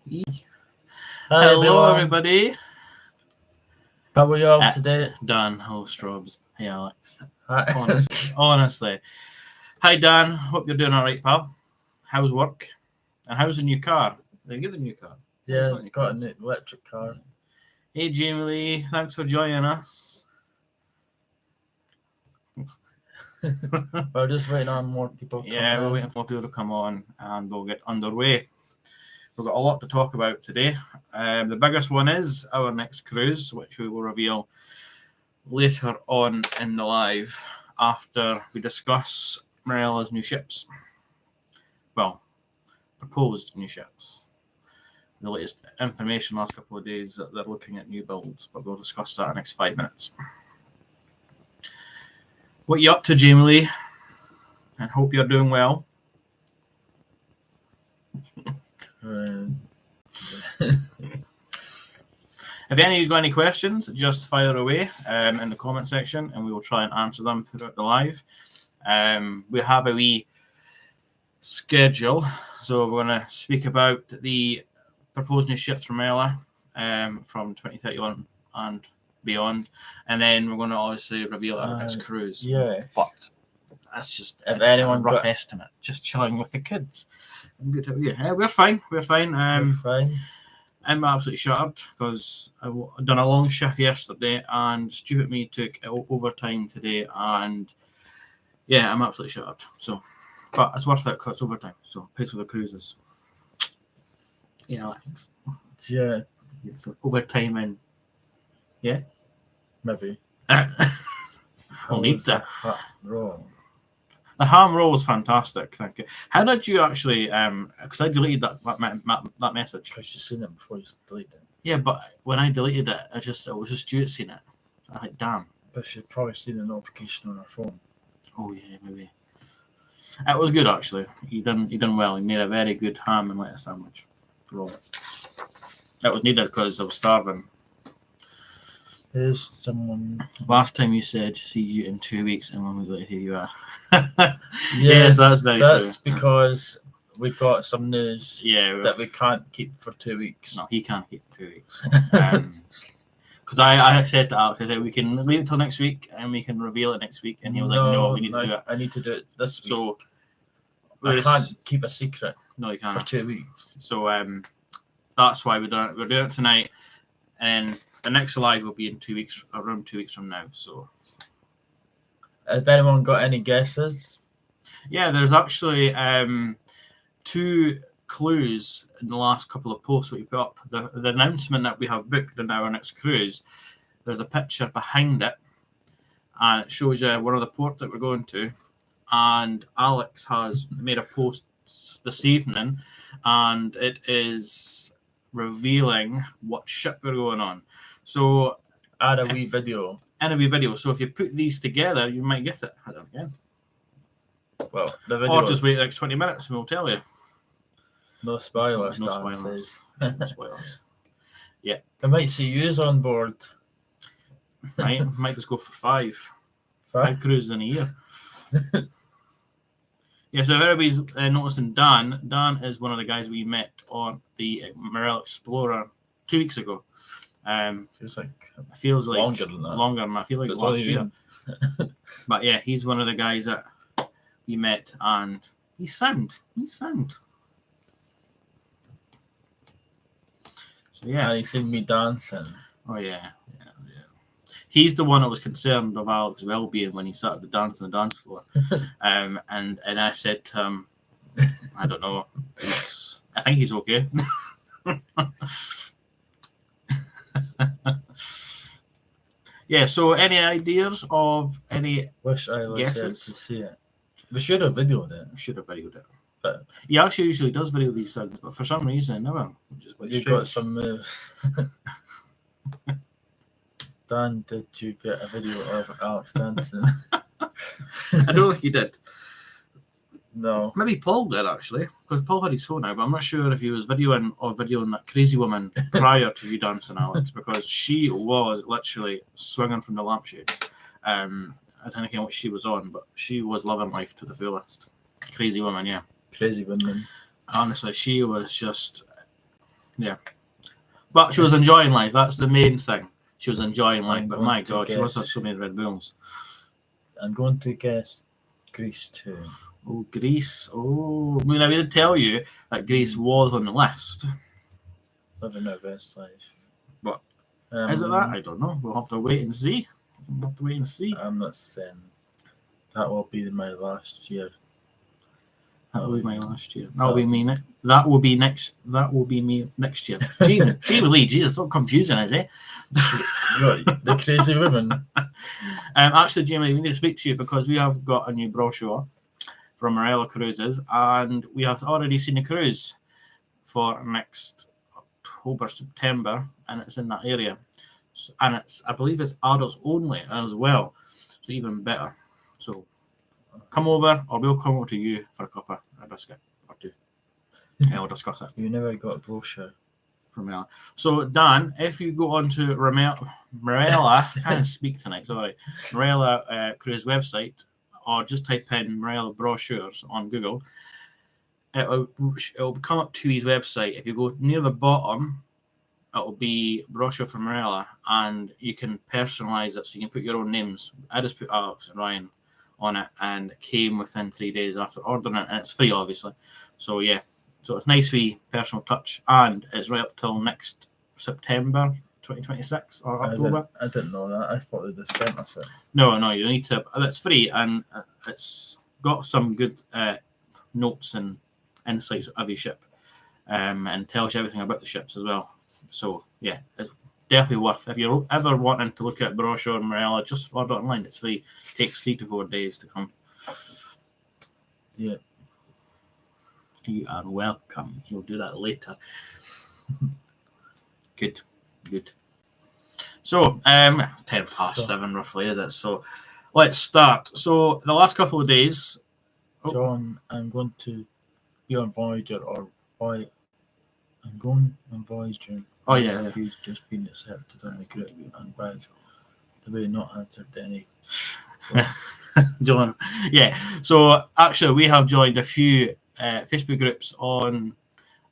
Hi Hello, everyone. everybody. How are you all today? Dan, hello, Strobs. Hey, Alex. Hi. Honestly. Hi, Dan. Hope you're doing all right, pal. How's work? And how's the new car? Did you get the new car? Yeah, got a new electric car. Hey, Jamie Lee. Thanks for joining us. We're just waiting on more people coming Yeah, we're in. waiting for more people to come on and we'll get underway. We've got a lot to talk about today. The biggest one is our next cruise, which we will reveal later on in the live after we discuss Marella's new ships. Well, proposed new ships. The latest information last couple of days that they're looking at new builds, but we'll discuss that in the next 5 minutes. What are you up to, Jamie Lee? And hope you're doing well. If any of you got any questions, just fire away in the comment section and we will try and answer them throughout the live. We have a wee schedule, so we're going to speak about the proposed new ships from Marella from 2031 and beyond, and then we're going to obviously reveal our next cruise. Yeah, but that's just if anyone a rough estimate. Just chilling with the kids. I'm good. How are you? We're fine. We're fine. we're fine. I'm absolutely shattered because I've done a long shift yesterday and stupid me took overtime today, and yeah, I'm absolutely shattered. So, but it's worth it because it's overtime. So, pays for the cruises. You know, Yeah, it's overtime and yeah, maybe. we'll need that. Roll. The ham roll was fantastic. Thank you. How did you actually? Because I deleted that message. Because you seen it before you deleted it. Yeah, but when I deleted it, it was just Stuart seeing it. So I like, damn. But she'd probably seen a notification on her phone. Oh yeah, maybe. It was good actually. He done well. He made a very good ham and lettuce sandwich for all. That was needed because I was starving. There's someone. Last time you said see you in 2 weeks, and 1 week later here you are. Yes, that's very true. That's because we got some news that we can't keep for 2 weeks. No, he can't keep 2 weeks. Because I said to Alex, I said we can leave it till next week and we can reveal it next week, and he was like, "No, we need to do it. I need to do it this week. So I can't keep a secret. No, you can't for 2 weeks. So that's why we're doing it. We're doing it tonight, and the next live will be in 2 weeks, around 2 weeks from now. So, has anyone got any guesses? Yeah, there's actually 2 clues in the last couple of posts that we put up. The announcement that we have booked in our next cruise, there's a picture behind it, and it shows you one of the ports that we're going to. And Alex has made a post this evening, and it is revealing what ship we're going on. So, add a wee video. So if you put these together, you might get it. I don't know. Well, the video. Or just wait the next 20 minutes and we'll tell you. No spoilers. No spoilers. No spoilers. Yeah. I might see yous on board. Might just go for 5 cruises in a year. Yeah, so if everybody's noticing Dan is one of the guys we met on the Marella Explorer 2 weeks ago. Feels like longer than that. Longer than that. I feel like last year. But yeah, he's one of the guys that we met, and he's sound. So yeah, and he seen me dancing. Oh yeah. He's the one that was concerned of Alex's well-being when he started to dance on the dance floor. And I said to him, I don't know, I think he's okay. Yeah, so any ideas of any Wish I was guesses? There to see it. We should have videoed it. But he actually usually does video these things, but for some reason, never. You got some moves. Dan, did you get a video of Alex dancing? I don't think he did. No. Maybe Paul did, actually, because Paul had his phone out, but I'm not sure if he was videoing that crazy woman prior to you dancing, Alex, because she was literally swinging from the lampshades. I don't know what she was on, but she was loving life to the fullest. Crazy woman, yeah. Crazy woman. Honestly, she was just But she was enjoying life. That's the main thing. She was enjoying life. I'm But going my to God, she must have guess- so many Red Bulls. I'm going to guess Greece too. Oh, Greece. Oh, I mean, I did tell you that Greece was on the list. Living our best life. But is it that? I don't know. We'll have to wait and see. I'm not saying that will be my last year. That will be my last year. That will be me. That will be next. That will be me next year. Jamie Lee, Jesus, so confusing, is it? The crazy woman. Actually, Jamie, we need to speak to you because we have got a new brochure from Marella Cruises, and we have already seen a cruise for next October, September, and it's in that area. So, and I believe it's adults only as well, so even better. So come over, or we'll come over to you for a cup of a biscuit or two, and we'll discuss it. You never got a brochure from Marella. So Dan, if you go on to Marella, I can't speak tonight. Sorry, Marella Cruise website, or just type in Marella brochures on Google. It'll come up to his website. If you go near the bottom, it'll be brochure from Marella, and you can personalize it so you can put your own names. I just put Alex and Ryan on it, and it came within 3 days after ordering it, and it's free, obviously. So yeah, so it's nice wee personal touch, and it's right up till next September 2026 or October. I didn't know that. I thought they just sent us it. No, you need to. It's free, and it's got some good notes and insights of your ship, and tells you everything about the ships as well. So yeah, it's definitely worth. If you're ever wanting to look at brochure and Marella, just order it online. It's free. It takes 3 to 4 days to come. Yeah. You are welcome. You'll do that later. Good. So 7:10 roughly, is it? So let's start. So the last couple of days, John, I'm going to be on Voyager or Whyte. I'm going on Voyager. Oh yeah. If you've just been accepted on the group and by the way not answered any. John, yeah. So actually, we have joined a few Facebook groups on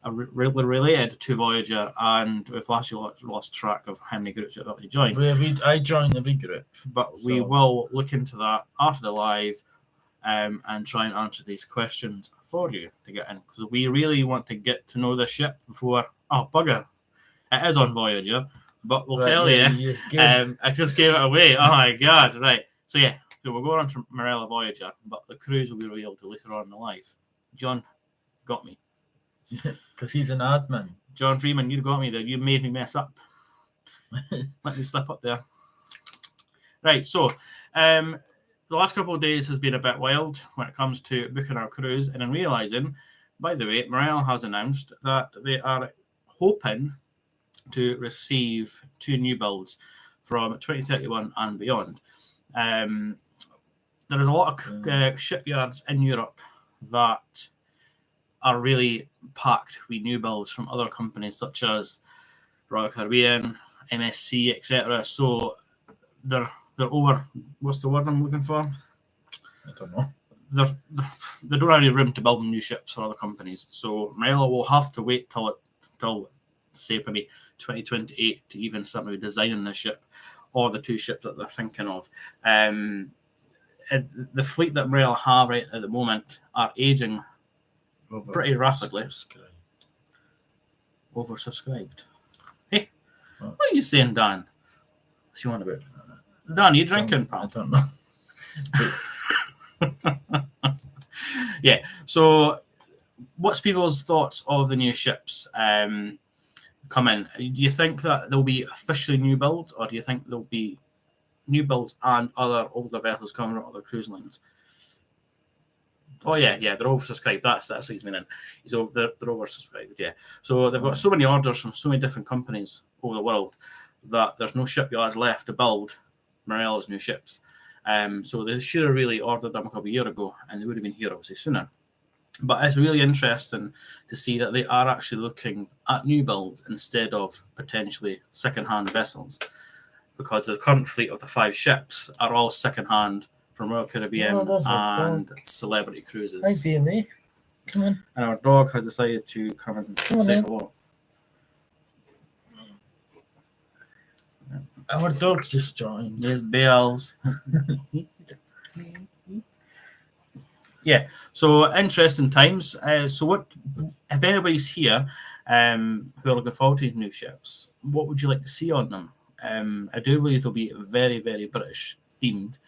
related to Voyager, and we've actually lost track of how many groups we've actually joined. I joined every group, but we will look into that after the live, and try and answer these questions for you to get in, because we really want to get to know the ship before. Oh bugger! It is on Voyager, but we'll tell you. I just gave it away. Oh my god! Right. So yeah, so we're going on to Marella Voyager, but the cruise will be revealed later on in the live. John got me. Because he's an admin. John Freeman, you got me there. You made me mess up. Let me slip up there. Right, so the last couple of days has been a bit wild when it comes to booking our cruise, and I'm realising, by the way, Marella has announced that they are hoping to receive 2 new builds from 2031 and beyond. There is a lot of shipyards in Europe that are really packed with new builds from other companies such as Royal Caribbean, MSC, etc. So they're over. What's the word I'm looking for? I don't know. They don't have any room to build new ships for other companies. So Marella will have to wait till say maybe 2028 to even start maybe designing the ship or the 2 ships that they're thinking of. The fleet that Marella have right at the moment are aging pretty rapidly. Oversubscribed. Hey, what are you saying, Dan? What's you on about? Dan, are you drinking, pal? I don't know. Yeah, so what's people's thoughts of the new ships come in? Do you think that there'll be officially new builds, or do you think there'll be new builds and other older vessels coming from other cruise lines? Oh yeah, they're oversubscribed. That's what he's meaning. They're oversubscribed. Yeah. So they've got so many orders from so many different companies over the world that there's no shipyards left to build Marella's new ships. So they should have really ordered them a couple of years ago, and they would have been here obviously sooner. But it's really interesting to see that they are actually looking at new builds instead of potentially second-hand vessels, because the current fleet of the 5 ships are all second-hand from Royal Caribbean and Celebrity Cruises. Hi, BMA. Come on. And our dog has decided to come and say hello. Our dog just joined. There's bells. Yeah, so interesting times. So what, if anybody's here who are looking forward to these new ships, what would you like to see on them? I do believe they'll be very, very British themed.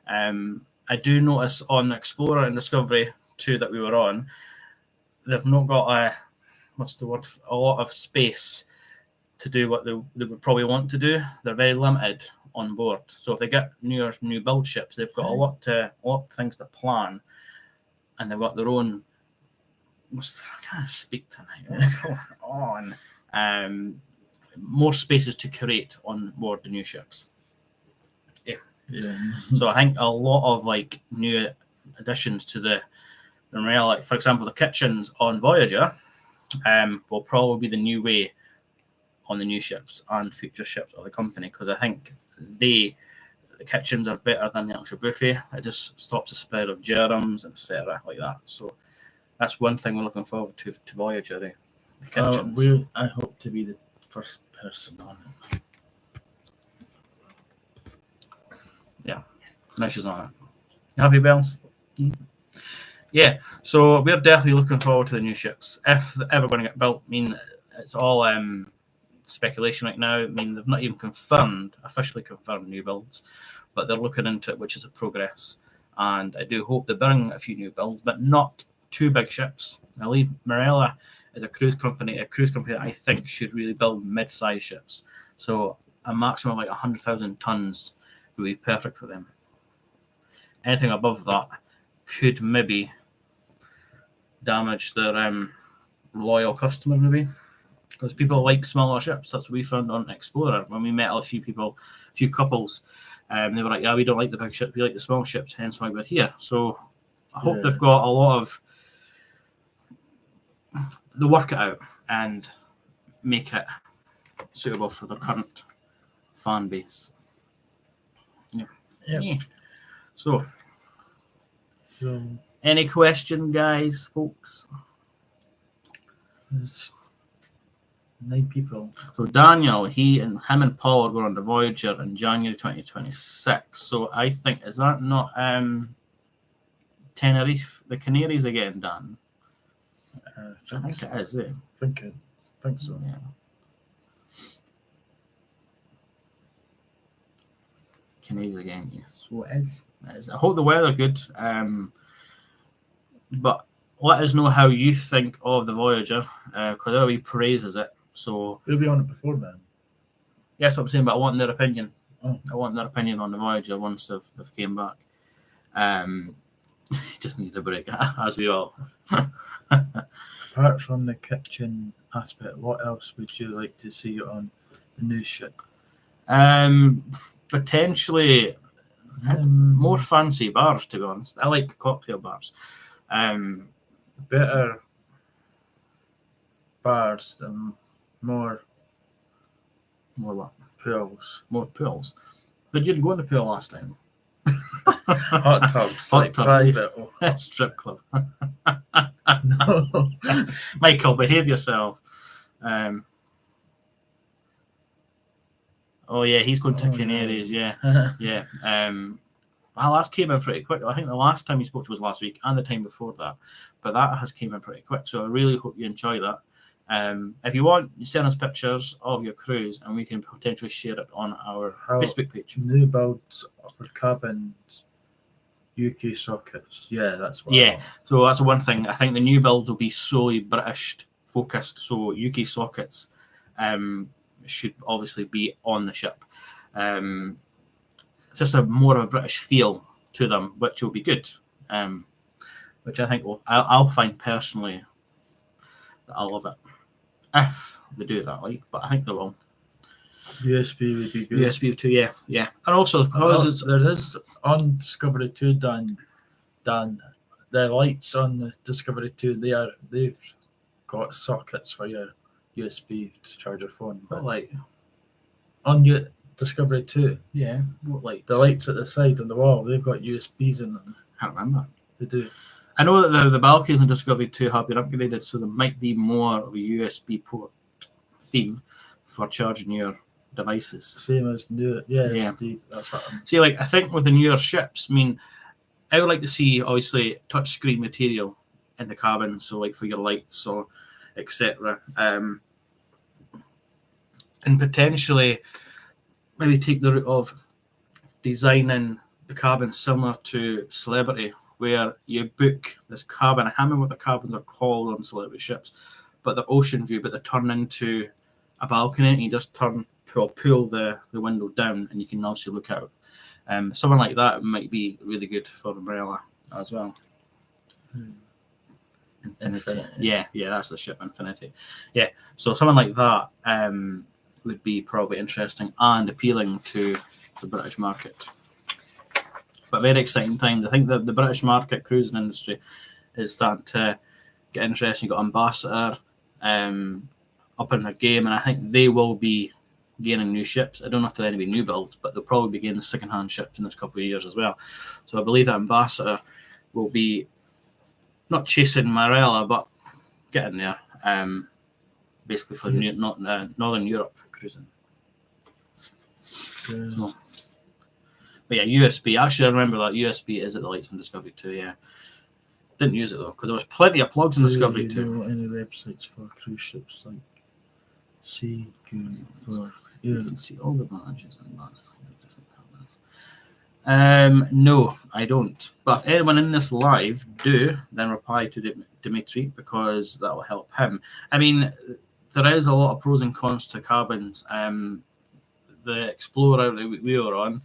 I do notice on Explorer and Discovery 2 that we were on, they've not got a lot of space to do what they would probably want to do. They're very limited on board. So if they get new build ships, they've got a lot of things to plan, and they've got their own. I can't speak tonight. What's going on? More spaces to create on board the new ships. Yeah. So I think a lot of like new additions to the Marella, like for example, the kitchens on Voyager, will probably be the new way on the new ships and future ships of the company, because I think the kitchens are better than the actual buffet. It just stops the spread of germs and etc. like that. So that's one thing we're looking forward to Voyager. The kitchens. I hope to be the first person on it. Yeah, no, she's not. Happy bells. Yeah, so we're definitely looking forward to the new ships. If they're ever going to get built, I mean, it's all speculation right now. I mean, they've not even officially confirmed new builds, but they're looking into it, which is a progress. And I do hope they bring a few new builds, but not too big ships. I believe Marella is a cruise company that I think should really build mid-size ships. So a maximum of like 100,000 tons would be perfect for them. Anything above that could maybe damage their loyal customers, maybe, because people like smaller ships. That's what we found on Explorer when we met a few couples. They were like, "Yeah, we don't like the big ships. We like the small ships. Hence why we're here." So I hope they've got a lot of they work it out and make it suitable for their current fan base. Yeah. So, any question, guys, folks? There's 9 people. So Daniel, him and Paul are going on the Voyager in January 2026. So I think, is that not Tenerife, the Canaries again, Dan? I think it is. I think so. Yeah. Canaries again, yes. So it is. I hope the weather's good. But let us know how you think of the Voyager, because everybody praises it. So we'll be on it before then. Yeah, that's what I'm saying, but I want their opinion. Oh. I want their opinion on the Voyager once they've came back. Just need a break, as we all. Apart from the kitchen aspect, what else would you like to see on the new ship? Potentially more fancy bars, to be honest. I like cocktail bars. Better bars and more what? pools. More pools. But you didn't go in the pool last time. Hot tubs, like private. Strip club. No. Michael, behave yourself. Oh yeah, he's going to Canaries. Yeah, yeah. Well, that came in pretty quick. I think the last time you spoke to us last week and the time before that, but that has came in pretty quick. So I really hope you enjoy that. If you want, you send us pictures of your cruise and we can potentially share it on our Facebook page. New builds for cabins, UK sockets. Yeah, that's what. Yeah, so that's one thing. I think the new builds will be solely British focused. So UK sockets should obviously be on the ship. It's just a more of a British feel to them, which will be good. Which I think I'll find personally that I love it if they do that. But I think they will. USB would be good. USB 2, yeah. And also because there is on Discovery 2, Dan, the lights on the Discovery 2, they've got sockets for your USB to charge your phone. What light? On your Discovery 2. Yeah. What lights? The lights at the side on the wall, they've got USBs in them. I can't remember. They do. I know that the balconies in Discovery 2 have been upgraded, so there might be more of a USB port theme for charging your devices. Same as new. Yeah, Yeah. indeed. That's what I'm. See, like, I think with the newer ships, I mean, I would like to see, obviously, touchscreen material in the cabin, so like for your lights or etc. And potentially maybe take the route of designing the cabin similar to Celebrity, where you book this cabin. I can't remember what the cabins are called on Celebrity ships, but they're ocean view, but they turn into a balcony, and you just pull the window down, and you can also look out. Something like that might be really good for Marella as well. Infinity. Yeah, that's the ship, Infinity. Yeah, so something like that would be probably interesting and appealing to the British market. But very exciting times. I think that the British market cruising industry is starting to get interesting. You've got Ambassador up in their game, and I think they will be gaining new ships. I don't know if there'll be new builds, but they'll probably be gaining second-hand ships in this couple of years as well. So I believe that Ambassador will be not chasing Marella, but getting there. Basically for Northern Europe cruising. So, but yeah, USB. Actually, I remember that USB is at the Lights on Discovery 2. Yeah, didn't use it though because there was plenty of plugs in Discovery 2. Do you know any websites for cruise ships like Sea for? You can see all the advantages and different cabins. No, I don't. But if anyone in this live do, then reply to Dimitri because that will help him. I mean, there is a lot of pros and cons to cabins. The Explorer that we were on,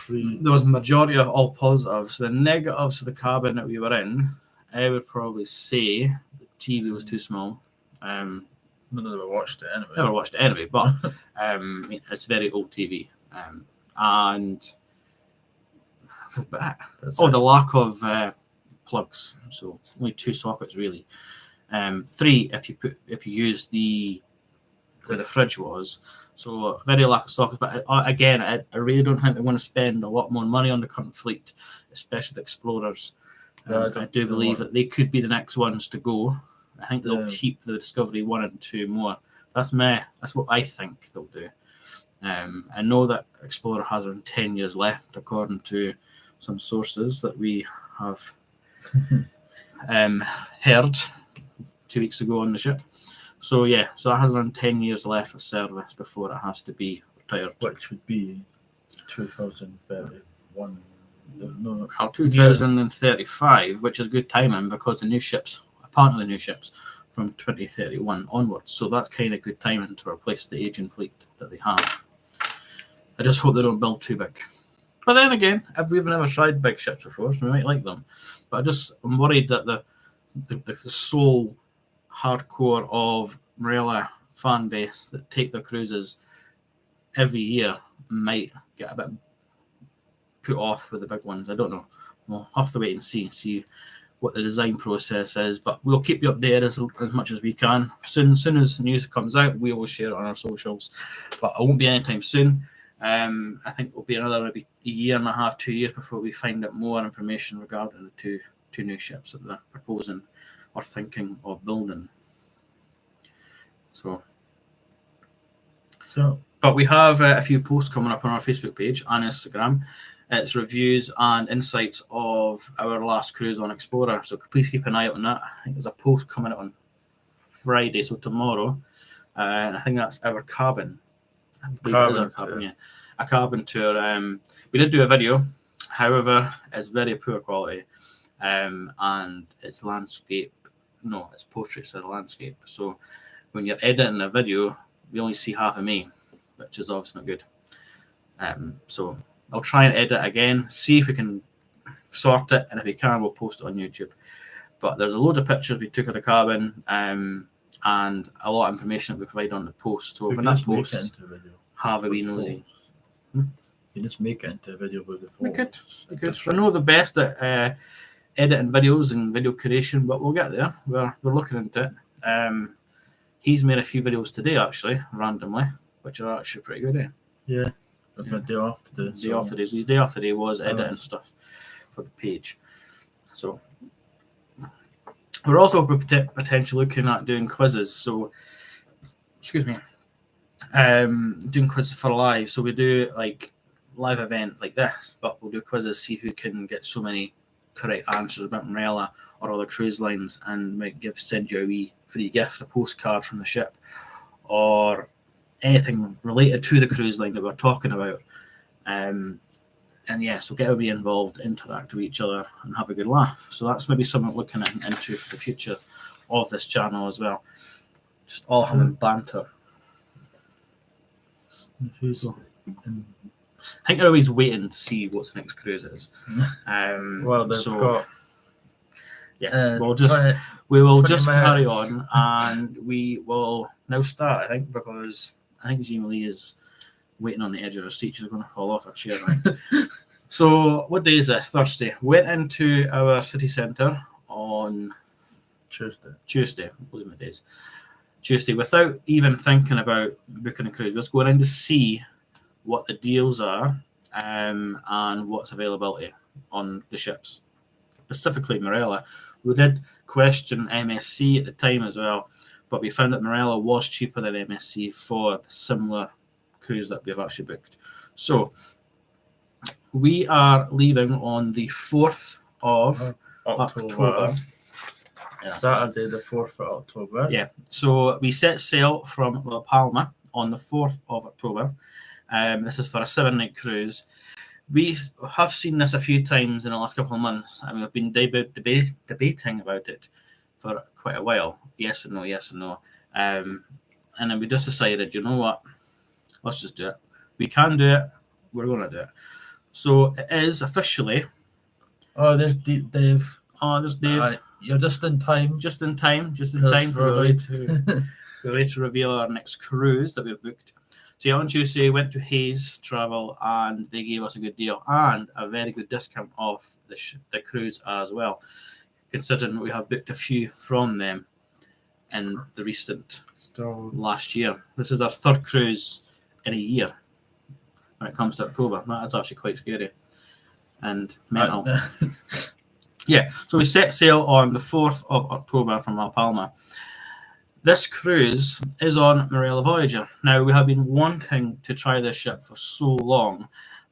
there was a majority of all positives. The negatives of the cabin that we were in, I would probably say the TV was too small. I never watched it anyway. But it's very old TV. And the lack of plugs. So only 2 sockets really. 3 if you use where the fridge was. So very lack of sockets. But again, I really don't think they're going to spend a lot more money on the current fleet, especially the Explorers. I do believe that they could be the next ones to go. I think they'll keep the Discovery 1 and 2 more. That's what I think they'll do. I know that Explorer has around 10 years left, according to some sources that we have heard 2 weeks ago on the ship. So yeah, so it has around 10 years left of service before it has to be retired. Which would be 2031. No, 2035, which is good timing because the new ships, apparently the new ships, from 2031 onwards. So that's kind of good timing to replace the aging fleet that they have. I just hope they don't build too big. But then again, we've never tried big ships before, so we might like them. But I'm worried that the sole hardcore of Marella fan base that take their cruises every year might get a bit put off with the big ones. I don't know. We'll have to wait and see what the design process is, but we'll keep you updated as much as we can. Soon as news comes out, we will share it on our socials, but it won't be anytime soon. I think it will be another maybe a year and a half, 2 years before we find out more information regarding the two new ships that they're proposing or thinking of building. So, but we have a few posts coming up on our Facebook page and Instagram. It's reviews and insights of our last cruise on Explorer. So please keep an eye out on that. I think there's a post coming out on Friday, so tomorrow. And I think that's our cabin. I believe it is our cabin, yeah. A cabin tour. We did do a video. However, it's very poor quality. And it's landscape. No, it's portraits of the landscape. So when you're editing a video, you only see half of me, which is obviously not good. So I'll try and edit again, see if we can sort it, and if we can, we'll post it on YouTube. But there's a load of pictures we took of the cabin, and a lot of information that we provide on the post. So when that post, have a wee nosy. You just make it into a video with the phone. We could. I know the best at editing videos and video creation, but we'll get there. We're looking into it. He's made a few videos today, actually, randomly, which are actually pretty good, eh? Yeah. That's my day off today. His day off today was editing stuff for the page. So we're also potentially looking at doing quizzes. So, excuse me. doing quizzes for live. So we do like live event like this, but we'll do quizzes, see who can get so many correct answers about Marella or other cruise lines, and might send you a wee free gift, a postcard from the ship, or anything related to the cruise line that we're talking about. And yeah, so get everybody involved, interact with each other, and have a good laugh. So that's maybe something looking into for the future of this channel as well. Just all having banter. I think they're always waiting to see what the next cruise is. Well, they've got. Yeah, we will just carry on, and we will now start. I think because I think Jean Lee is waiting on the edge of her seat. She's going to fall off her chair. Right? So, what day is this? Thursday. Went into our city centre on Tuesday. Losing my days. Tuesday, without even thinking about booking a cruise, just going in to see what the deals are and what's availability on the ships, specifically Marella. We did question MSC at the time as well, but we found that Marella was cheaper than MSC for the similar cruise that we've actually booked. So we are leaving on the 4th of October. Yeah. Saturday, the 4th of October. Yeah. So we set sail from La Palma on the 4th of October. This is for a 7-night cruise. We have seen this a few times in the last couple of months, and we've been debating about it for quite a while. Yes or no, yes or no. And then we just decided, you know what? Let's just do it. We can do it. We're going to do it. So it is officially. Oh, there's Dave. Oh, there's Dave. You're just in time. Just in time. We're ready to reveal our next cruise that we've booked. So yeah, on Tuesday, went to Hayes Travel, and they gave us a good deal and a very good discount off the cruise as well, considering we have booked a few from them in the recent last year. This is our 3rd cruise in a year when it comes to October. That is actually quite scary and mental. Yeah, so we set sail on the 4th of October from La Palma. This cruise is on Marella Voyager. Now, we have been wanting to try this ship for so long,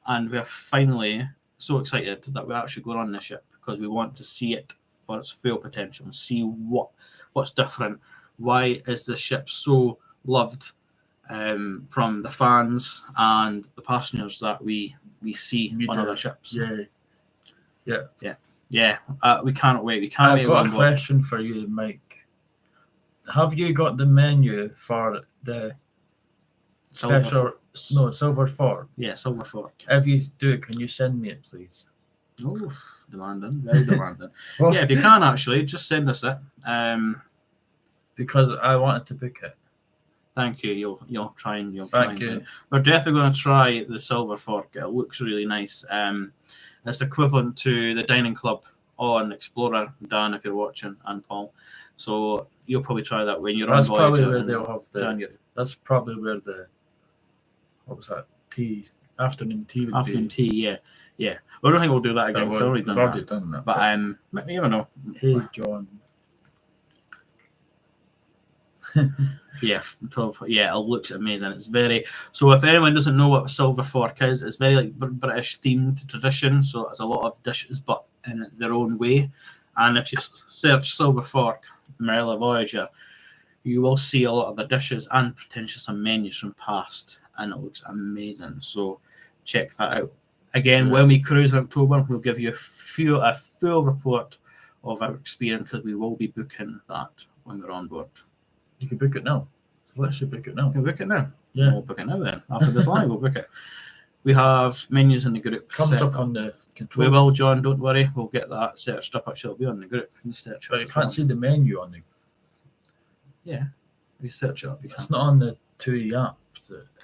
and we are finally so excited that we're actually going on this ship because we want to see it for its full potential and see what's different. Why is this ship so loved from the fans and the passengers that we see on other ships? Yeah. We can't wait. I've got a question for you, Mike. Have you got the menu for the Silver Fork? Yeah, Silver Fork. If you do, can you send me it, please? Oh, demanding, very demanding. Well, yeah, if you can actually, just send us it. Because I wanted to book it. Thank you. You'll try. Thank you. We're definitely going to try the Silver Fork. It looks really nice. It's equivalent to the dining club on Explorer, Dan, if you're watching, and Paul. So you'll probably try that when you're on Voyager. That's probably where they'll have January. That's probably where what was that? Afternoon tea. Afternoon tea, yeah. Well, I don't think we'll do that again. We've already done that. But you never know. Hey, John. Yeah, it looks amazing. It's very. So if anyone doesn't know what Silver Fork is, it's very like British themed tradition. So it's a lot of dishes, but in their own way. And if you search Silver Fork Marella Voyager, you will see a lot of the dishes and potentially some menus from past, and it looks amazing. So check that out. Again, when we cruise in October, we'll give you a full report of our experience because we will be booking that when we're on board. You can book it now. Let's book it now. You can book it now. Yeah. We'll book it now then. After this live, we'll book it. We have menus in the group. Comes up on the control. We will, John, don't worry. We'll get that searched up. Actually, it'll be on the group. You search but you can't see the menu on the... Yeah. We search it up. It's not on the TUI app.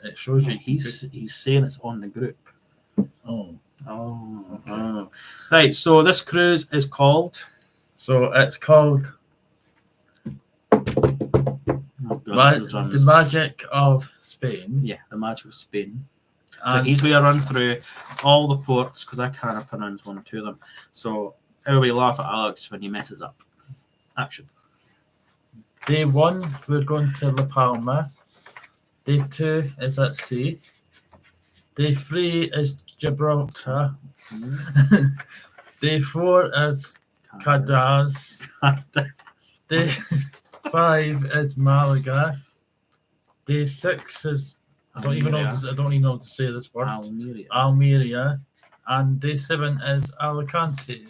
It shows you. He's saying it's on the group. Oh. Okay. Right, so this cruise is called... So it's called... the Magic of Spain. Yeah, the Magic of Spain. So he's going to run through all the ports because I can't pronounce one or two of them. So everybody laugh at Alex when he messes up. Action. Day 1, we're going to La Palma. Day 2 is at sea. Day 3 is Gibraltar. Day 4 is Cadiz. Day 5 is Malaga. Day 6 is I don't even know how to say this word. Almeria. And day 7 is Alicante.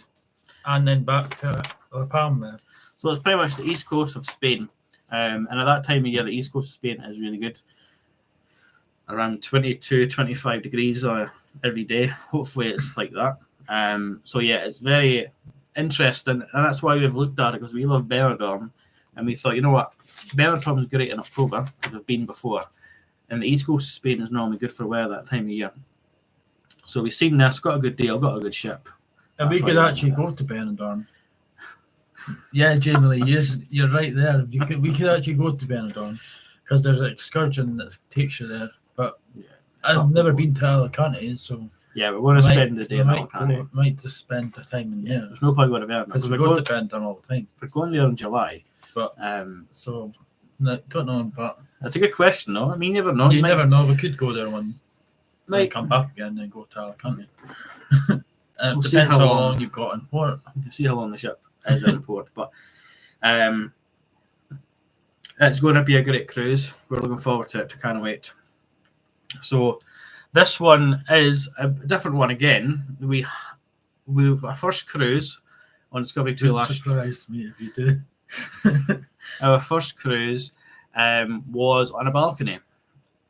And then back to La Palma. So it's pretty much the east coast of Spain. And at that time of year, the east coast of Spain is really good. Around 22, 25 degrees every day. Hopefully it's like that. So yeah, it's very interesting. And that's why we've looked at it, because we love Benidorm. And we thought, you know what? Benidorm is great in October, because we've been before. And the east coast of Spain is normally good for weather that time of year. So we've seen this, got a good deal, got a good ship. And we could actually go to Benidorm. Yeah, Jamie Lee, you're right there. We could actually go to Benidorm, because there's an excursion that takes you there. But I've never been to Alicante, so yeah, we're going to spend the day in Alicante. Might just spend the time in there. There's no point going to Benidorm, because we go to Benidorm all the time. We're going there in July, but so don't know. But that's a good question, though. I mean, you never know. You never know. We could go there one. Might come back again and then go to Alicante. We'll depends how long you've got in port. We'll see how long the ship is in port, but it's going to be a great cruise. We're looking forward to it. Can't wait. So this one is a different one again. We our first cruise on Discovery 2 last. Surprised me if you do. Our first cruise was on a balcony.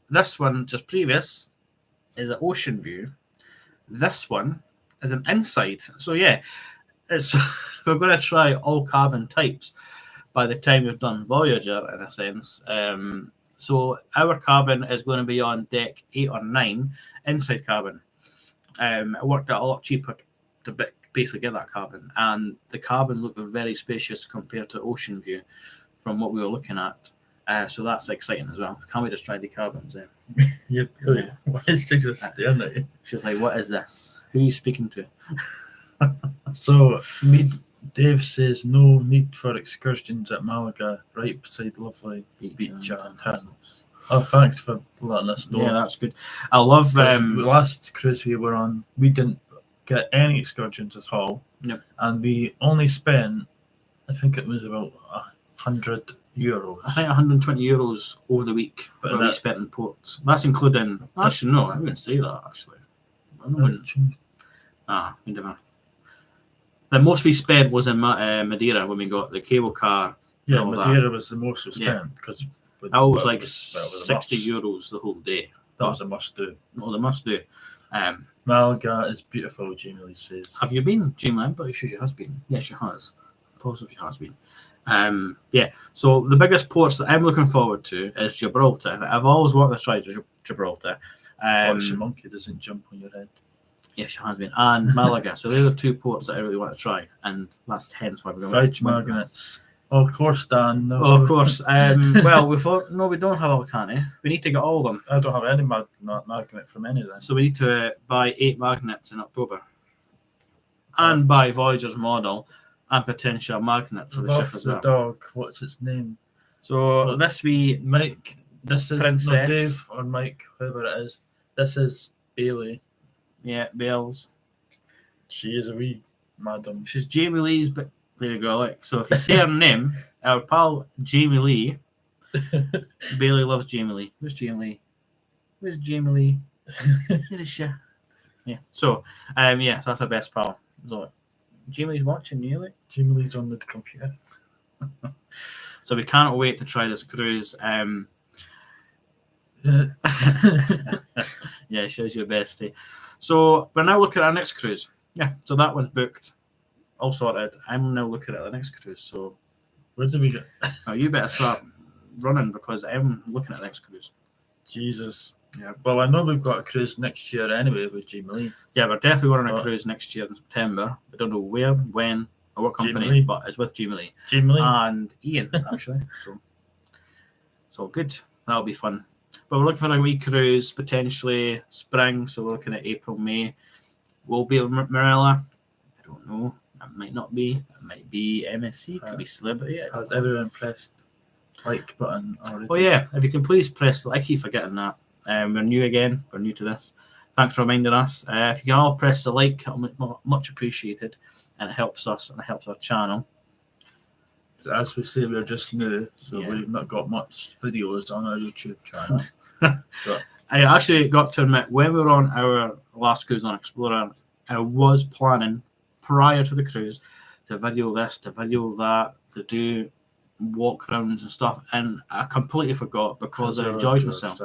This one, just previous, is an ocean view. This one is an inside. So yeah, we're going to try all cabin types by the time we've done Voyager, in a sense. So our cabin is going to be on deck 8 or 9, inside cabin. It worked out a lot cheaper to basically get that cabin, and the cabin looked very spacious compared to Ocean View from what we were looking at. So that's exciting as well. Can't wait to try the cabins. Yeah. Why is she just staring at you? She's like, "What is this? Who are you speaking to?" So Dave says no need for excursions at Malaga, right beside lovely beach and hills. Oh, thanks for letting us know. Yeah, that's good. I love the last cruise we were on. We didn't get any excursions at all. Yep. And we only spent, I think it was about €100. I think €120 over the week that we spent in ports. That's including. Actually, no, I wouldn't say that. Actually, we never. The most we spent was in Madeira when we got the cable car. Yeah, Madeira was the most we spent because that was like €60 the whole day. That was a must do. No, the must do. Malaga is beautiful, Jamie Lee says. Have you been, Jamie? I'm pretty sure she has been. Yes, she has. Positive she has been. Yeah. So the biggest ports that I'm looking forward to is Gibraltar. I've always wanted to try Gibraltar. Watch the monkey doesn't jump on your head. Yes, she has been. And Malaga. So they're the two ports that I really want to try, and that's hence why we're going. Fried magnets. Oh, of course, Dan. No, of course. Well, we thought no, we don't have Alicante. We need to get all of them. I don't have any magnet from any of them. So we need to buy 8 magnets in October, and buy Voyager's model and potential magnet for the ship as well. The dog. What's its name? So this we Mike. This is Princess. Dave or Mike, whoever it is. This is Bailey. Yeah, Bells. She is a wee madam. She's Jamie Lee's, but there you go. Like, so if you say her name, our pal Jamie Lee, Bailey loves Jamie Lee. Where's Jamie Lee? Where's Jamie Lee? Where is she? Yeah. So, yeah, so that's our best pal. So, Jamie Lee's watching you, like. Jamie Lee's on the computer. So we can't wait to try this cruise. Yeah, shows your bestie. So we're now looking at our next cruise. Yeah, so that one's booked, all sorted. I'm now looking at the next cruise. So where do we go? Oh, you better start running because I'm looking at the next cruise. Jesus. Yeah. Well, I know we've got a cruise next year anyway with Jamie Lee. Yeah, we're definitely going on a cruise next year in September. I don't know where, when, or what company, but it's with Jamie Lee. Jamie Lee. And Ian, actually. So good. That'll be fun. But we're looking for a wee cruise, potentially spring. So we're looking at April, May. We'll be with Marella. I don't know. It might not be. It might be MSC. It could be Celebrity. I was everyone impressed. like button already. Oh yeah, if you can please press the like. I keep forgetting that. We're new again. We're new to this. Thanks for reminding us. If you can all press the like, it'll be much appreciated, and it helps us and it helps our channel. As we say, we're just new, so we've not got much videos on our YouTube channel. So. I actually got to admit, when we were on our last cruise on Explorer, I was planning prior to the cruise to video this, to video that, to do walk-rounds and stuff, and I completely forgot because I enjoyed myself.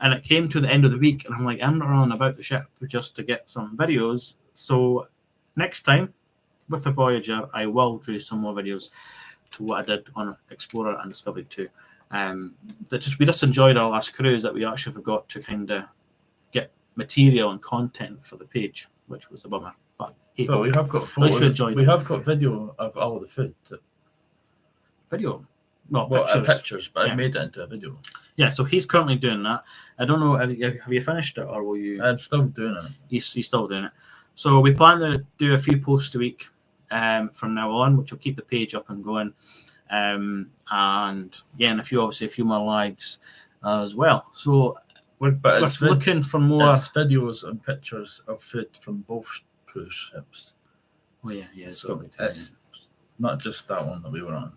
And it came to the end of the week, and I'm like, I'm not running about the ship just to get some videos. So next time, with the Voyager, I will do some more videos to what I did on Explorer and Discovery 2. We just enjoyed our last cruise that we actually forgot to kind of get material and content for the page, which was a bummer. But we have got photos. We have got video of all the food. Video? Pictures, but I made it into a video. Yeah, so he's currently doing that. I don't know, have you finished it, or will you? I'm still doing it. He's still doing it. So we plan to do a few posts a week from now on, which will keep the page up and going. And a few more lives as well. So we're looking for more videos and pictures of food from both cruise ships. Oh yeah, it's so it's not just that one that we were on.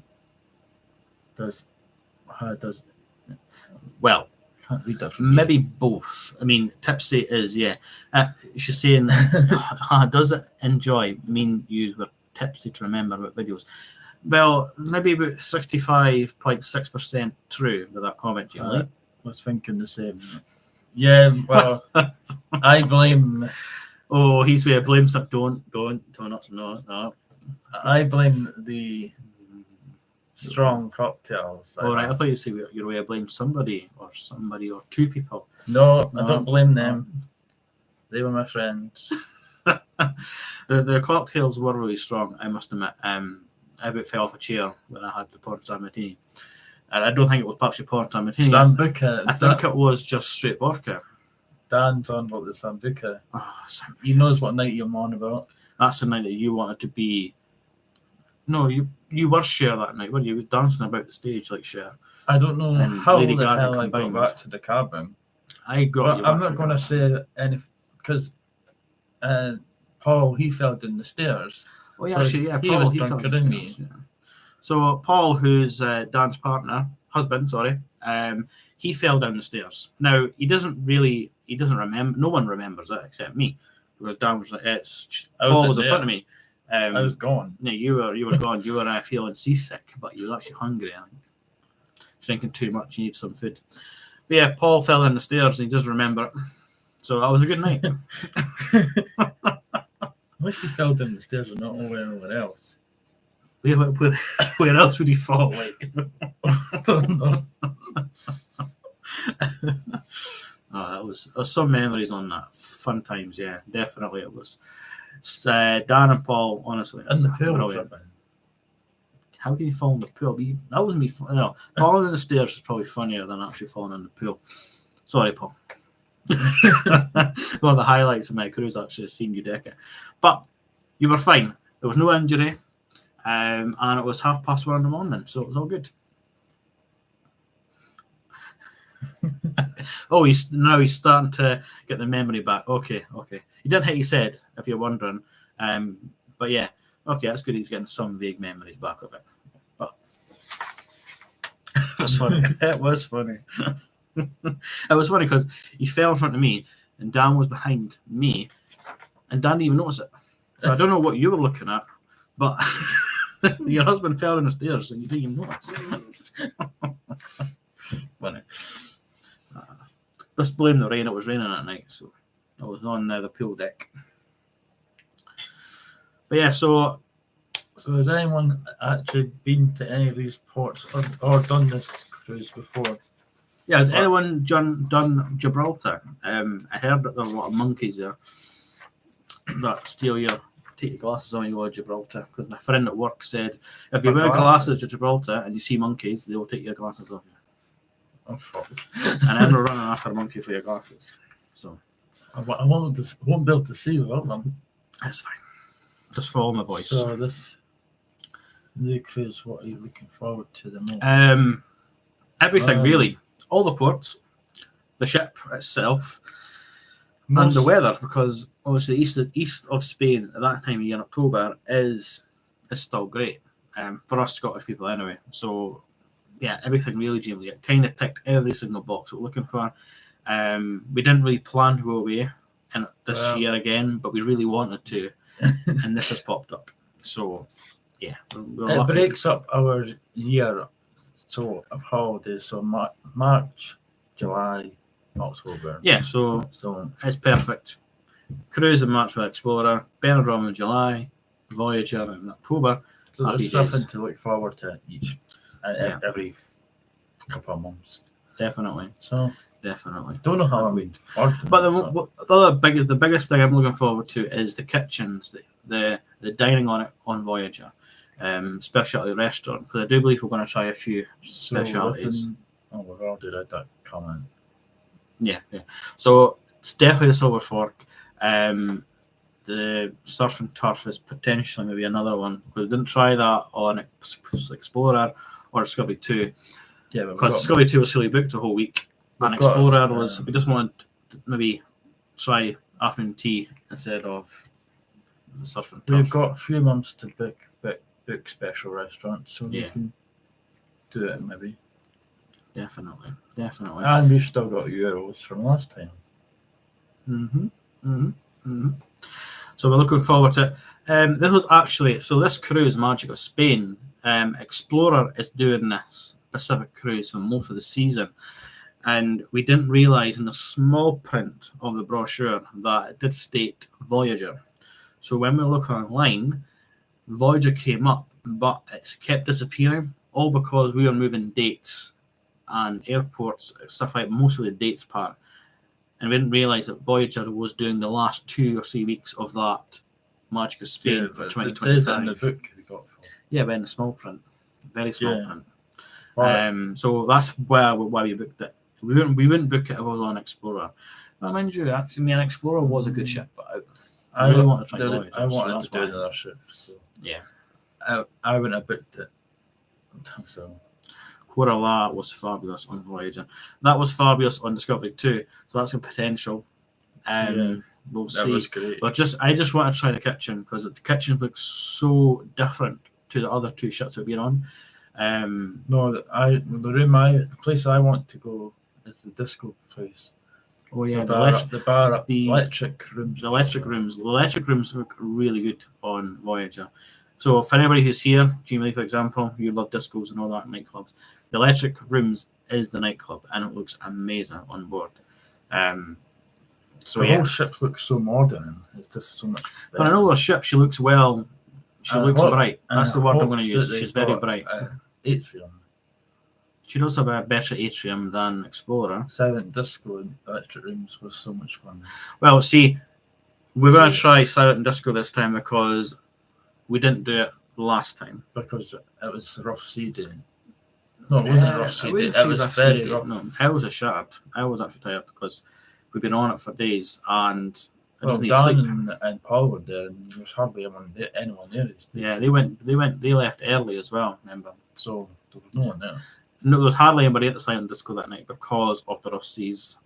Well, can't read that. Maybe both. I mean, Tipsy is she's saying, does it enjoy mean you were tipsy to remember about videos? Well, maybe about 65.6% true with that comment, Julie. I was thinking the same. Yeah, well, I blame. Oh, he's where blame some. Don't. No. I blame the strong cocktails. All right, I thought you said your way of blame somebody or two people. No, I don't blame them. They were my friends. The cocktails were really strong, I must admit. I about fell off a chair when I had the Pornstar Martini. And I don't think it was actually Pornstar Martini. Sambuca. I think it was just straight vodka. Dan's on about the Sambuca. Oh, he knows what night you're on about. That's the night that you wanted to be. No, you were Cher that night, weren't you? You were dancing about the stage like Cher. I don't know how the hell I got back to the cabin. I'm not going to say anything because Paul, he fell down the stairs. Oh, yeah, so Paul, he was drunker than me. Yeah. So Paul, who's Dan's husband, he fell down the stairs. Now he doesn't remember. No one remembers it except me, because Dan was Paul was in front of me. I was gone. No, you were gone. You were feeling seasick, but you were actually hungry. I think. Drinking too much, you need some food. But yeah, Paul fell down the stairs and he doesn't remember it. So that was a good night. I wish he fell down the stairs and not anywhere else. Where else would he fall? Like, I don't know. There was some memories on that. Fun times, yeah, definitely it was. Dan and Paul, honestly, and the pool. How can you fall in the pool? That wasn't me. No, falling in the stairs is probably funnier than actually falling in the pool. Sorry, Paul. One of the highlights of my cruise actually seeing you deck it, but you were fine. There was no injury, and it was 1:30 in the morning, so it was all good. Oh, he's starting to get the memory back. Okay. He didn't hit his head, if you're wondering. But yeah, okay, that's good. He's getting some vague memories back of it. But that's funny. It was funny. It was funny because he fell in front of me, and Dan was behind me, and Dan didn't even notice it. So I don't know what you were looking at, but your husband fell down the stairs, and you didn't even notice. Funny. Just blame the rain. It was raining that night, so I was on the pool deck. But yeah, so has anyone actually been to any of these ports or done this cruise before? Yeah, has anyone done Gibraltar? I heard that there are a lot of monkeys there that take your glasses on when you go to Gibraltar. Because my friend at work said if you wear glasses to Gibraltar and you see monkeys, they will take your glasses off you. Oh, fuck. And I'm not running after a monkey for your glasses. So I won't be able to see without them. That's fine. Just follow my voice. So this The cruise, what are you looking forward to the most? Everything really, all the ports, the ship itself, and the weather, because obviously east of Spain at that time of year in October is still great for us Scottish people anyway. So yeah, everything really, Jamie, it kind of ticked every single box we're looking for. We didn't really plan to go away this year again, but we really wanted to, and this has popped up. So yeah, we're lucky. Breaks up our year of holidays. So March, July, October. Yeah, so it's perfect. Cruise in March with Explorer, Benidorm in July, Voyager in October. So there's something to look forward to every couple of months. Definitely. So definitely. Don't know how I'm going to afford them. But the biggest thing I'm looking forward to is the kitchens, the dining on Voyager, specialty restaurant. Because I do believe we're going to try a few specialities. We've already read that comment. Yeah. So it's definitely the Silver Fork. The Surf and Turf is potentially maybe another one, because we didn't try that on Explorer or Discovery 2. Yeah, because Discovery 2 was fully booked a whole week, and Explorer was, we just wanted to maybe try afternoon tea instead of the Surf and Turf. We've got a few months to book special restaurants, so we can do it maybe. Definitely. And we've still got Euros from last time. So we're looking forward to it. This was actually, so this cruise, Magic of Spain, Explorer is doing this Pacific cruise for most of the season. And we didn't realise in the small print of the brochure that it did state Voyager. So when we look online, Voyager came up, but it's kept disappearing, all because we were moving dates and airports, stuff like most of the dates part. And we didn't realise that Voyager was doing the last 2 or 3 weeks of that Magic of Spain for 2025. It says in the book we got from. Yeah, but in the small print. Very small print. So that's why we booked it. We wouldn't book it if it was on Explorer. But mind you, actually, an Explorer was a good ship, but I really want to try Voyager. I wanted to do another ship. So yeah. I wouldn't have booked it. So Corella was fabulous on Voyager. That was fabulous on Discovery 2. So that's a potential. We'll see. That was great. But I just want to try the kitchen, because the kitchen looks so different to the other 2 ships we've been on. The place I want to go is the disco place. Oh yeah, the electric rooms. The electric rooms look really good on Voyager. So for anybody who's here, Jamie, for example, you love discos and all that nightclubs. The electric rooms is the nightclub, and it looks amazing on board. So the whole ship looks so modern. It's just so much better. But I know her ship, she looks well. She looks bright. That's the word I'm going to use. She's very bright. Atrium. She does have a better atrium than Explorer. Silent Disco and electric rooms was so much fun. Well, see, we're going to try Silent Disco this time, because we didn't do it last time. Because it was a rough sea day. No, it wasn't a rough sea day. It was very rough. No, I was shattered. I was actually tired, because we've been on it for days, and Dan and Paul were there, and there was hardly anyone there. Yeah, they left early as well, remember? So there was no one there. No, there was hardly anybody at the Silent Disco that night because of the rough seas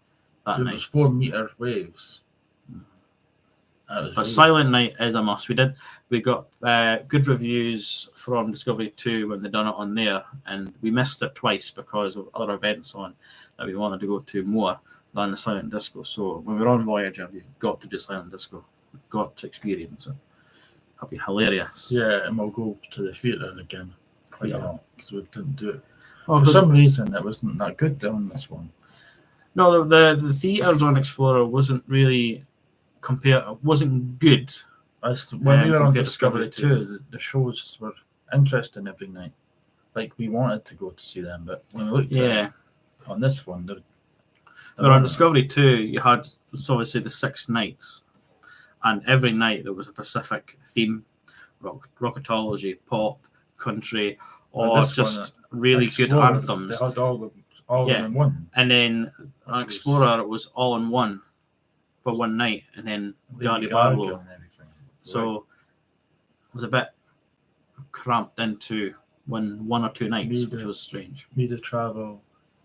that night. There was 4-meter waves. But Silent Night is a must. We got good reviews from Discovery 2 when they done it on there, and we missed it twice because of other events on that we wanted to go to more than the Silent Disco. So when we're on Voyager, we've got to do Silent Disco. We've got to experience it. It'll be hilarious. Yeah, and we'll go to the theatre again quite a lot, because we didn't do it. For some reason, it wasn't that good on this one. No, the theatres on Explorer wasn't really wasn't good. When we were on Discovery 2, the shows were interesting every night. Like, we wanted to go to see them, but when we looked at on this one, but on Discovery 2, you had obviously the 6 nights, and every night there was a Pacific theme: rocketology, pop, country, or just really good anthems. They had all in one. And then on Explorer, it was all in one for one night, and then Gary Barlow. So it was a bit cramped into one or two nights, which Media. was strange. Media travel.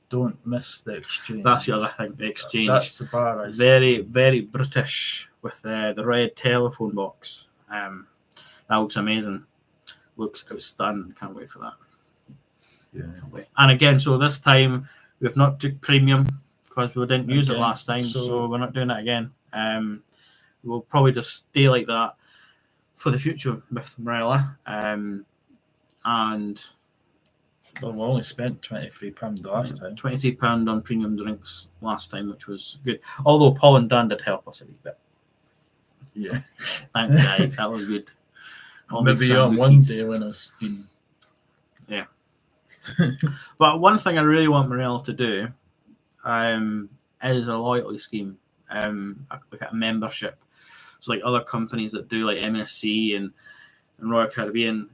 Don't miss the exchange. That's the other thing, the exchange. That's the bar. Very, very British with the red telephone box. That looks amazing. Looks outstanding. Can't wait for that. Yeah. Can't wait. And again, so this time we've not took premium because we didn't use it last time, so we're not doing it again. We'll probably just stay like that for the future with Marella. And Well, we only spent £23 the last time. £23 on premium drinks last time, which was good. Although Paul and Dan did help us a wee bit. Yeah. Thanks, guys. That was good. Maybe on one day when it's been. Yeah. But one thing I really want Marella to do is a loyalty scheme, like a membership. So like other companies that do like MSC and Royal Caribbean.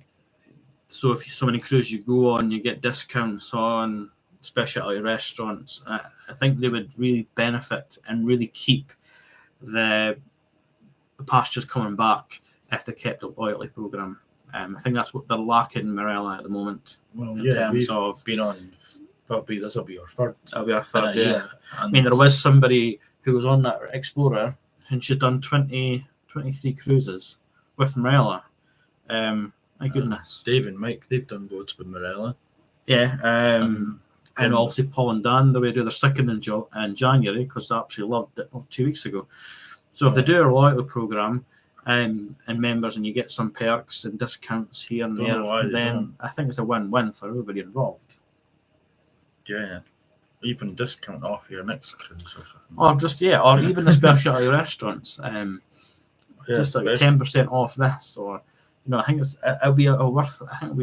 So if so many cruises you go on, you get discounts on specialty restaurants. I think they would really benefit and really keep the passengers coming back if they kept a loyalty program. I think that's what they're lacking in Marella at the moment. Well, in yeah, terms we've of been on. Probably this will be our third. That'll be our third, yeah. Yeah. I mean, there was somebody who was on that Explorer and she'd done 23 cruises with Marella. My goodness. Dave and Mike, they've done loads with Marella. Yeah. And also Paul and Dan, they will do their second in January because they absolutely loved it 2 weeks ago. So if they do a loyalty program and members and you get some perks and discounts here and there, then I think it's a win-win for everybody involved. Yeah. Even discount off your next cruise or something. Or even the specialty restaurants. Just like 10% off this, or I think it'll be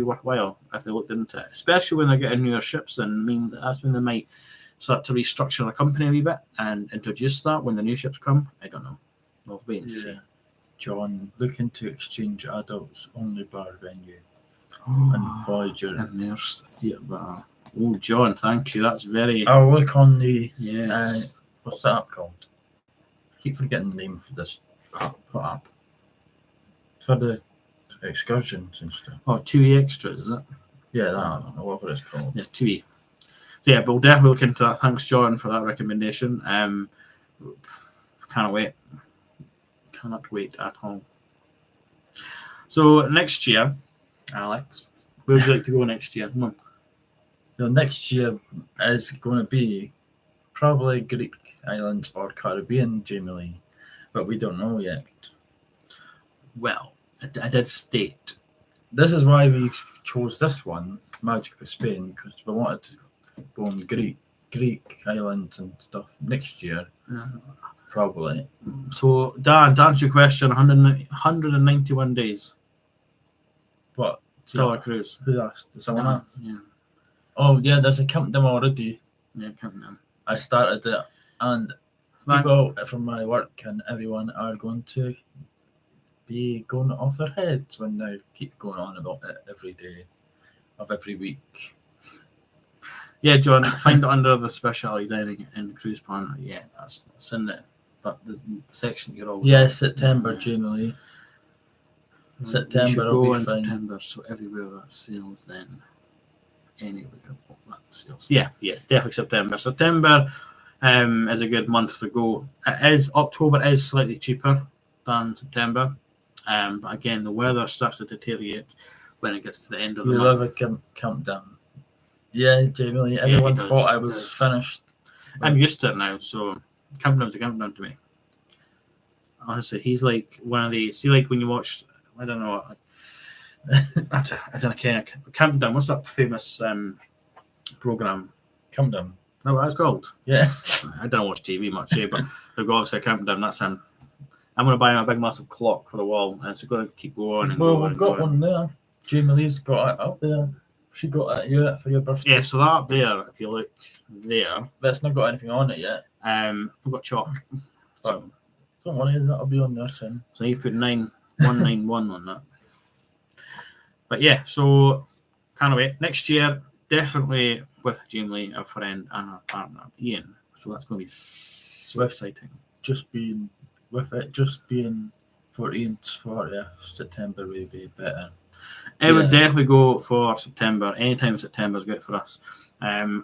worthwhile if they looked into it, especially when they're getting newer ships in. I mean, that's when they might start to restructure the company a wee bit and introduce that when the new ships come. I don't know. We'll wait and see. John, looking to exchange adults only bar venue and Voyager immersive theatre bar. Oh, John, thank you. That's very. I'll look on the. Yes. What's that app called? I keep forgetting the name for this app. For the excursions and stuff. Oh, 2E Extra, is it? Yeah, that. Whatever it's called. Yeah, 2E. Yeah, but we'll definitely look into that. Thanks, John, for that recommendation. Can't wait. Cannot wait at all. So next year, Alex, where would you like to go next year? Come on. So next year is going to be probably Greek islands or Caribbean, Jamie Lee, but we don't know yet. Well, I did state. This is why we chose this one, Magic of Spain, because we wanted to go on Greek islands and stuff next year, probably. So, Dan, to answer your question, 191 days. What? Still a cruise. Who asked? Did someone ask? Yeah. Oh, yeah, there's a countdown already. Yeah, countdown. I started it, and people from my work and everyone are going to be going off their heads when they keep going on about it every day of every week. Yeah, John, find it under the specialty dining in Cruise Planner. Yeah, that's in there. But the section you're always. Yeah, September, Jamie Lee. September will be fine. September, so everywhere that sales then. Anywhere that sales. Yeah, definitely September. September is a good month to go. October is slightly cheaper than September. But again, the weather starts to deteriorate when it gets to the end of the month. We love a countdown. Yeah, Jamie Lee. Everyone thought I was finished. I'm used to it now, so countdown's a countdown to me. Honestly, he's like one of these. You like when you watch, I don't know, I don't care. Countdown. What's that famous program? Countdown. No, what that's called. Yeah. I don't watch TV much, but they've got obviously a countdown. That's him. I'm going to buy him a big massive clock for the wall, and it's going to keep going. We've got one there. Jamie Lee's got it up there. She got it for your birthday. Yeah, so that there, if you look there. But it's not got anything on it yet. We've got chalk. But don't worry, that'll be on there soon. So you put 9191 on that. But yeah, so can't wait. Next year, definitely with Jamie Lee, our friend, and our partner, Ian. So that's going to be so exciting. Just being with it, just being 14th, 40th September will be better. It would definitely go for September. Anytime in September is good for us.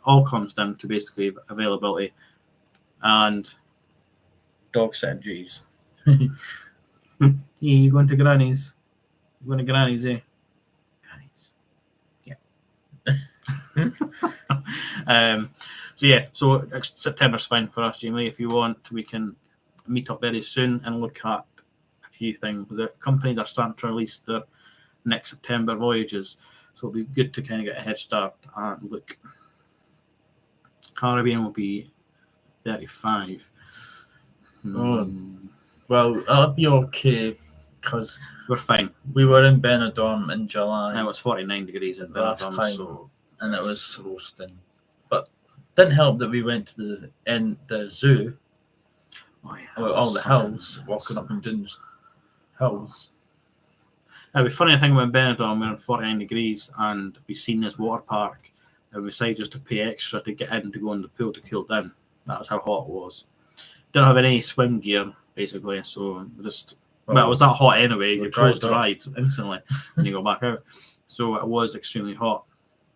All comes down to basically availability and dog sitting duties. You going to Granny's? You going to Granny's, eh? Granny's. Yeah. So September's fine for us, Jamie. If you want, we can meet up very soon and look at a few things. The companies are starting to release their next September voyages, so it'll be good to kind of get a head start and look. Caribbean will be 35. Well, that'll be okay because we're fine. We were in Benidorm in July. Now it's 49 degrees in Benidorm, and it was roasting. But didn't help that we went to the zoo. Oh yeah, all the hills, walking up and down the hills. The funny thing about Benidorm, we're in 49 degrees and we've seen this water park and we decided just to pay extra to get in to go in the pool to cool down. That was how hot it was. Didn't have any swim gear, basically, so just... Well, it was that hot anyway. Your clothes dried instantly when you go back out. So it was extremely hot.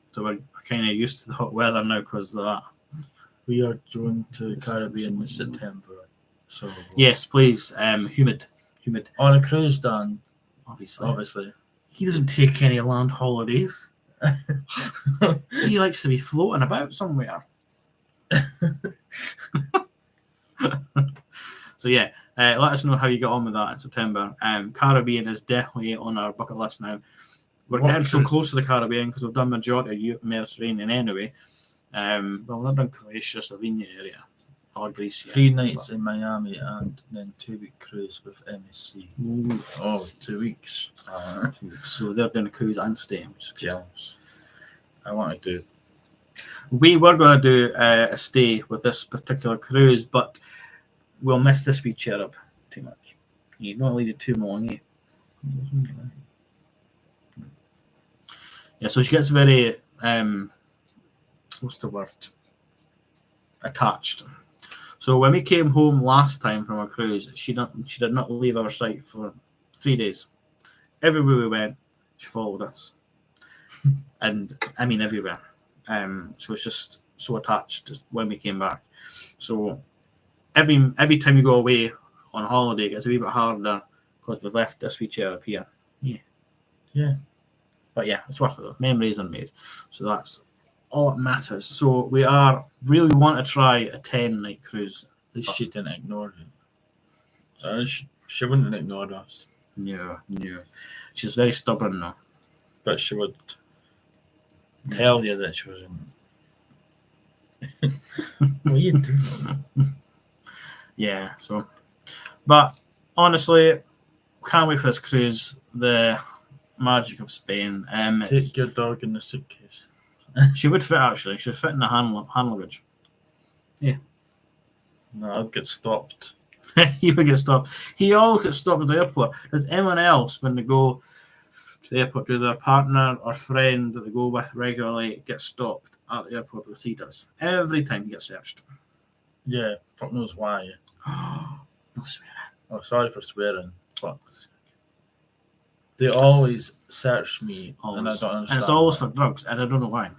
So we're kind of used to the hot weather now because of that. We are going to the Caribbean in September. So yes, please. Humid. On a cruise, Dan. Obviously. He doesn't take any land holidays. He likes to be floating about somewhere. So yeah, let us know how you get on with that in September. Caribbean is definitely on our bucket list now. We're getting so close to the Caribbean because we've done majority of Mediterranean anyway. Well, we've not done Croatia, Slovenia area, or Greece yet. 3 nights in Miami and then 2-week cruise with MSC. Ooh, 2 weeks. 2 weeks. So they're doing a cruise and stay, which is jealous. I want to do. We were going to do a stay with this particular cruise, but we'll miss this wee cherub too much. You don't leave it too long, eh? Yeah, so she gets very, what's the word? Attached. So when we came home last time from our cruise, she did not leave our sight for 3 days. Everywhere we went, she followed us. And I mean everywhere. So it's just so attached when we came back. So every time you go away on holiday, it gets a wee bit harder because we've left this wee chair up here. Yeah. But yeah, it's worth it. Memories are made. So that's all that matters. So we really want to try a 10-night cruise. At least she didn't ignore you. She wouldn't ignore us. No. She's very stubborn now. But she would tell you that she wasn't. What are you doing? Yeah, so. But honestly, can't wait for this cruise. The magic of Spain. Take your dog in the suitcase. She would fit, actually. She'd fit in the hand luggage. Yeah. No, I'd get stopped. He would get stopped. He always gets stopped at the airport. Does anyone else, when they go to the airport, do their partner or friend that they go with regularly get stopped at the airport because he does? Every time he gets searched. Yeah, fuck knows why. No swearing. Oh, sorry for swearing. But they always search me, and I don't understand. And it's always for drugs, and I don't know why.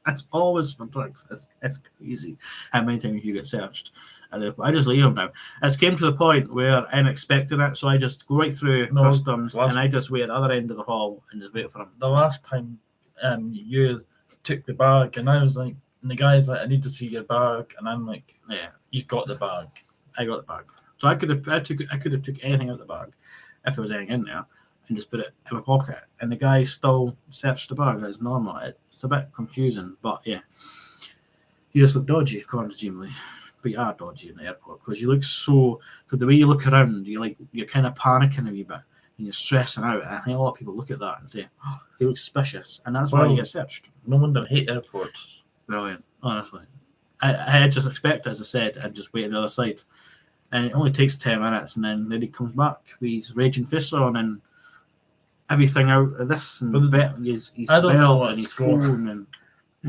It's always for drugs. It's crazy how many times you get searched. I just leave them now. It's came to the point where I'm expecting it, so I just go right through customs, and I just wait at the other end of the hall and just wait for him. The last time you took the bag, and I was like, and the guy's like, I need to see your bag, and I'm like, yeah, you've got the bag. I got the bag. So I could have took anything out of the bag if there was anything in there and just put it in my pocket. And the guy still searched the bag as normal. It's a bit confusing, but yeah. You just look dodgy, according to Jim Lee. But you are dodgy in the airport because you look so. Because the way you look around, you're kind of panicking a wee bit and you're stressing out. I think a lot of people look at that and say, "Oh, he looks suspicious," and that's why you get searched. No wonder I hate airports. Brilliant, honestly. I had just expect, as I said, and just wait on the other side. And it only takes 10 minutes, and then he comes back with his raging fist on and everything out of this, and his I don't know belt and his phone. And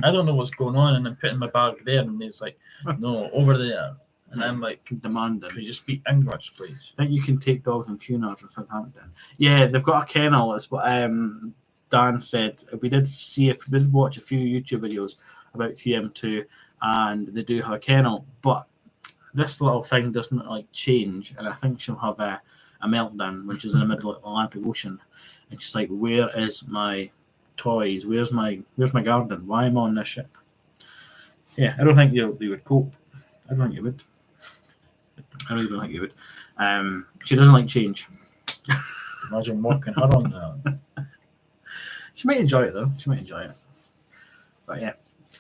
I don't know what's going on, and I'm putting my bag there, and he's like, no, over there. And I'm like, demanding. could you speak English, please? I think you can take dogs in Cunard from Southampton. Yeah, they've got a kennel. That's what Dan said. We did watch a few YouTube videos about QM2, and they do have a kennel. But this little thing doesn't like change, and I think she'll have a meltdown when she's in the middle of the Atlantic Ocean, and she's like, "Where is my toys? Where's my garden? Why am I on this ship?" Yeah, I don't think they would cope. I don't think you would. I really don't think you would. She doesn't like change. Imagine walking her on that. She might enjoy it though. She might enjoy it. But yeah,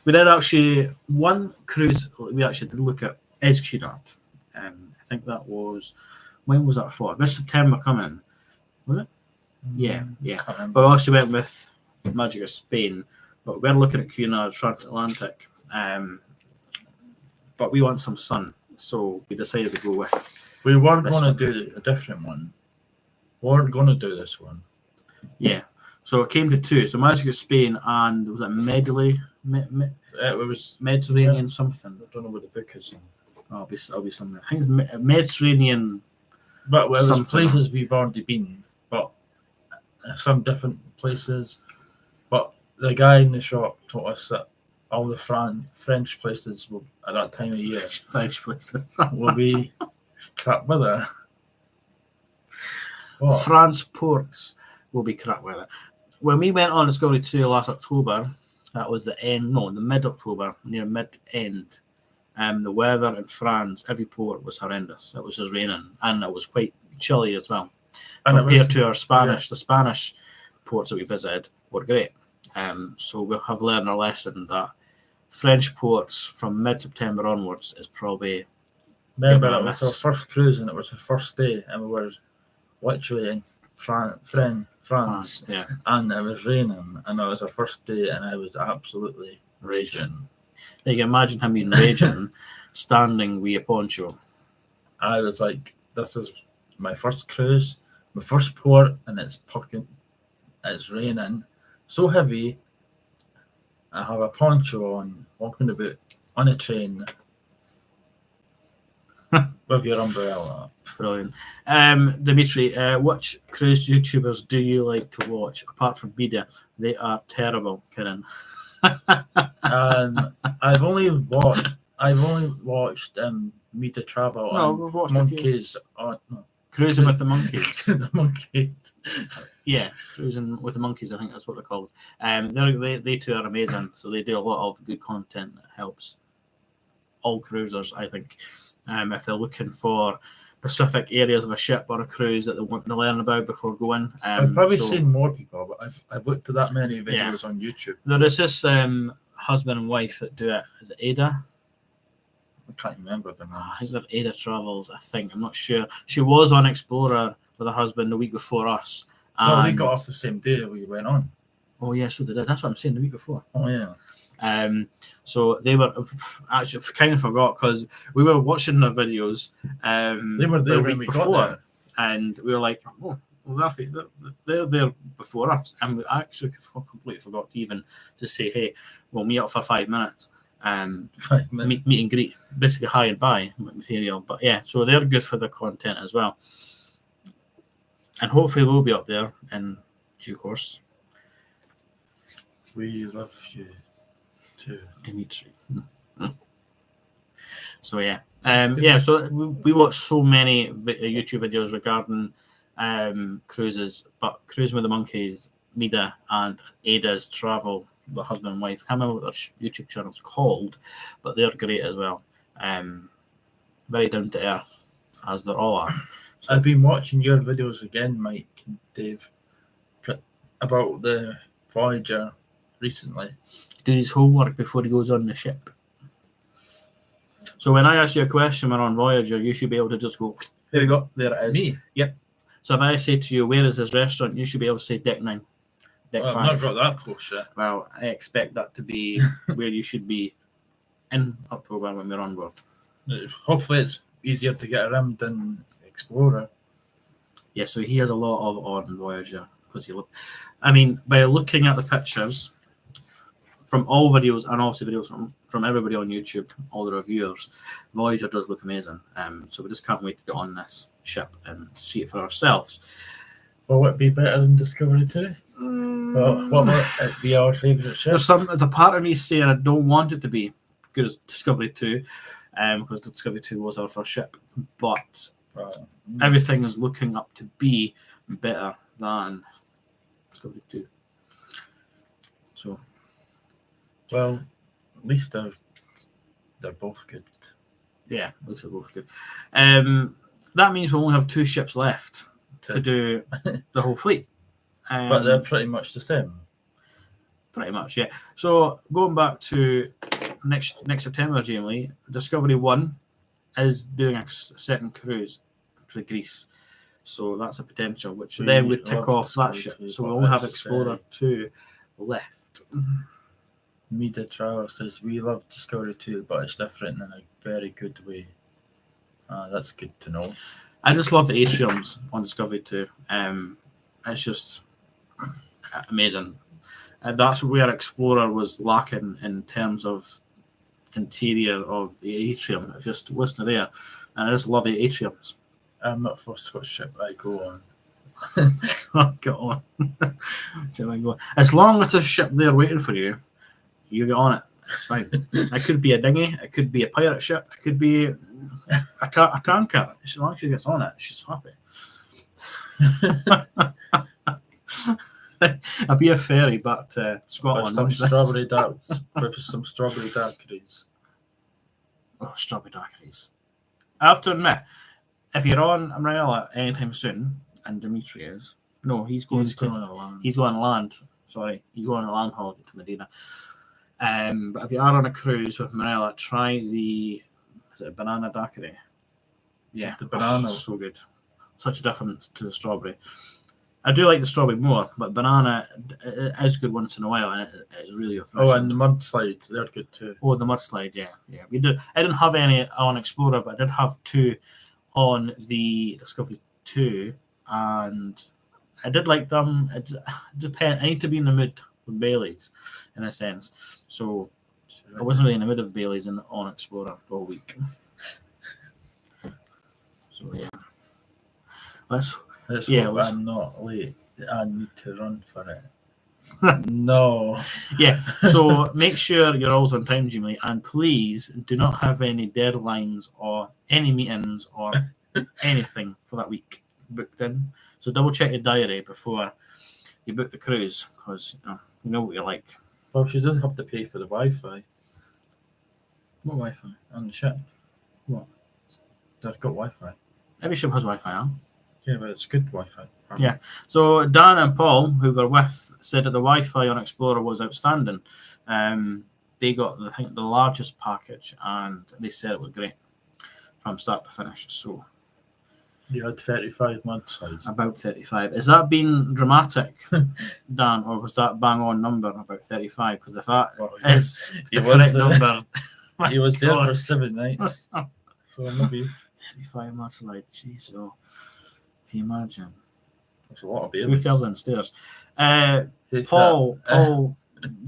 we did actually one cruise. We actually did look at is Cunard. I think that was, when was that for? This September coming, was it? Yeah. But we also went with Magic of Spain. But we're looking at Cunard Transatlantic. But we want some sun, so we decided to go with. We were going to do a different one. We weren't going to do this one. Yeah. So it came to two. So Magic of Spain and was it It was Mediterranean something. I don't know what the book is. I'll be something. I think it's Mediterranean. But well, there's places we've already been, but some different places. But the guy in the shop told us that all the French places will, at that time of year, French places will be crap weather. What? France ports will be crap weather. When we went on Discovery 2 last October, that was the mid-October, near mid-end. The weather in France, every port was horrendous. It was just raining, and it was quite chilly as well. And compared to our Spanish, the Spanish ports that we visited were great. So we'll have learned our lesson that French ports from mid-September onwards is probably. Remember, it was our first cruise, and it was our first day, and we were literally in France, yeah, and it was raining, and it was our first day, and I was absolutely raging. You can imagine him being raging, standing with a poncho. I was like, "This is my first cruise, my first port, and it's raining, so heavy. I have a poncho on, walking about on a train with your umbrella." Brilliant. Dimitri, which cruise YouTubers do you like to watch apart from media? They are terrible, Kieran. I've only watched Media Travel and Monkeys on Cruising with the Monkeys. The Monkeys. Yeah, Cruising with the Monkeys, I think that's what they're called. They two are amazing, so they do a lot of good content that helps all cruisers, I think. If they're looking for specific areas of a ship or a cruise that they want to learn about before going. I've probably seen more people, but I've looked at that many videos on YouTube. There is this husband and wife that do it. Is it Ada? I can't remember them. I think they're Ada Travels, I think. I'm not sure. She was on Explorer with her husband the week before us. No, we got off the same day we went on. Oh, yeah, so they did. That's what I'm saying, the week before. Oh, yeah. So they were actually kind of forgot because we were watching their videos. They were there when we got there, and we were like, "Oh, well, they're there before us," and we actually completely forgot even to say, "Hey, we'll meet up for 5 minutes." 5 minutes. Meet and greet, basically hi and bye material. But yeah, so they're good for the content as well, and hopefully we'll be up there in due course. We love you. Dimitri. So yeah, so we watch so many YouTube videos regarding cruises, but Cruising with the Monkeys, Mida, and Ada's Travel, the husband and wife. I can't remember what their YouTube channel's called, but they're great as well. Very down to earth, as they all are. So, I've been watching your videos again, Mike and Dave, about the Voyager recently. Do his homework before he goes on the ship. So when I ask you a question when on Voyager, you should be able to just go, there you go, there it is. Me? Yep. So if I say to you, where is this restaurant, you should be able to say deck 9, deck 5. I've not got that close yet. Well, I expect that to be where you should be in October when we're on board. Hopefully it's easier to get around than Explorer. Yeah, so he has a lot of on Voyager because he look. I mean, by looking at the pictures, from all videos and also videos from everybody on YouTube, all the reviewers, Voyager does look amazing. So we just can't wait to get on this ship and see it for ourselves. Will it be better than Discovery 2? Well, what will it be our favourite ship? There's a part of me saying I don't want it to be good as Discovery 2, because Discovery 2 was our first ship, but everything is looking up to be better than Discovery 2. So, well, at least they're both good. Yeah, looks like both good. That means we only have 2 ships left to do the whole fleet. But they're pretty much the same. Pretty much, yeah. So going back to next September, Jamie, Discovery 1 is doing a second cruise to Greece. So that's a potential, which then would tick off that ship. So we only have Explorer 2 left. Media Traveller says, we love Discovery 2, but it's different in a very good way. That's good to know. I just love the atriums on Discovery 2. It's just amazing. That's where Explorer was lacking in terms of interior of the atrium. It just wasn't there. And I just love the atriums. I'm not fussed what ship I go on. Get on. As long as there's a ship there waiting for you, you get on it. It's fine. It could be a dinghy. It could be a pirate ship. It could be a tanker. As long as she gets on it, she's happy. I'll be a ferry back to Scotland. With some strawberry daiquiris. Oh, strawberry daiquiris. I have to admit, if you're on Marella anytime soon, and Dimitri is, no, he's going on land. He's going on land. Sorry, he's going on a land holiday to Medina. But if you are on a cruise with Marella, try the banana daiquiri. Yeah, the banana is so good. Such a difference to the strawberry. I do like the strawberry more, but banana is good once in a while, and it's really refreshing. Oh, and the mudslides, they're good too. Oh, the mudslide, yeah. We did. I didn't have any on Explorer, but I did have 2 on the Discovery 2, and I did like them. It depends. I need to be in the mood for Baileys, in a sense. So I wasn't really in the mood of Baileys on Explorer all week. So yeah, I'm not late. I need to run for it. No. Yeah, so make sure you're always on time, Jimmy, and please do not have any deadlines or any meetings or anything for that week booked in. So double check your diary before you book the cruise, because you know what you're like. Well, she does have to pay for the Wi-Fi. What Wi-Fi? On the ship. What? They've got Wi-Fi. Every ship has Wi-Fi, huh? Yeah, but it's good Wi-Fi. Yeah. So Dan and Paul, who were with, said that the Wi-Fi on Explorer was outstanding. They got, I think, the largest package, and they said it was great from start to finish. So you had 35 mudslides. About 35. Has that been dramatic, Dan, or was that bang on number about 35? Because if that is the correct number, he was there for 7 nights. So maybe 35 mudslide. Jeez, so can you imagine? That's a lot of babies. We fell downstairs. Paul,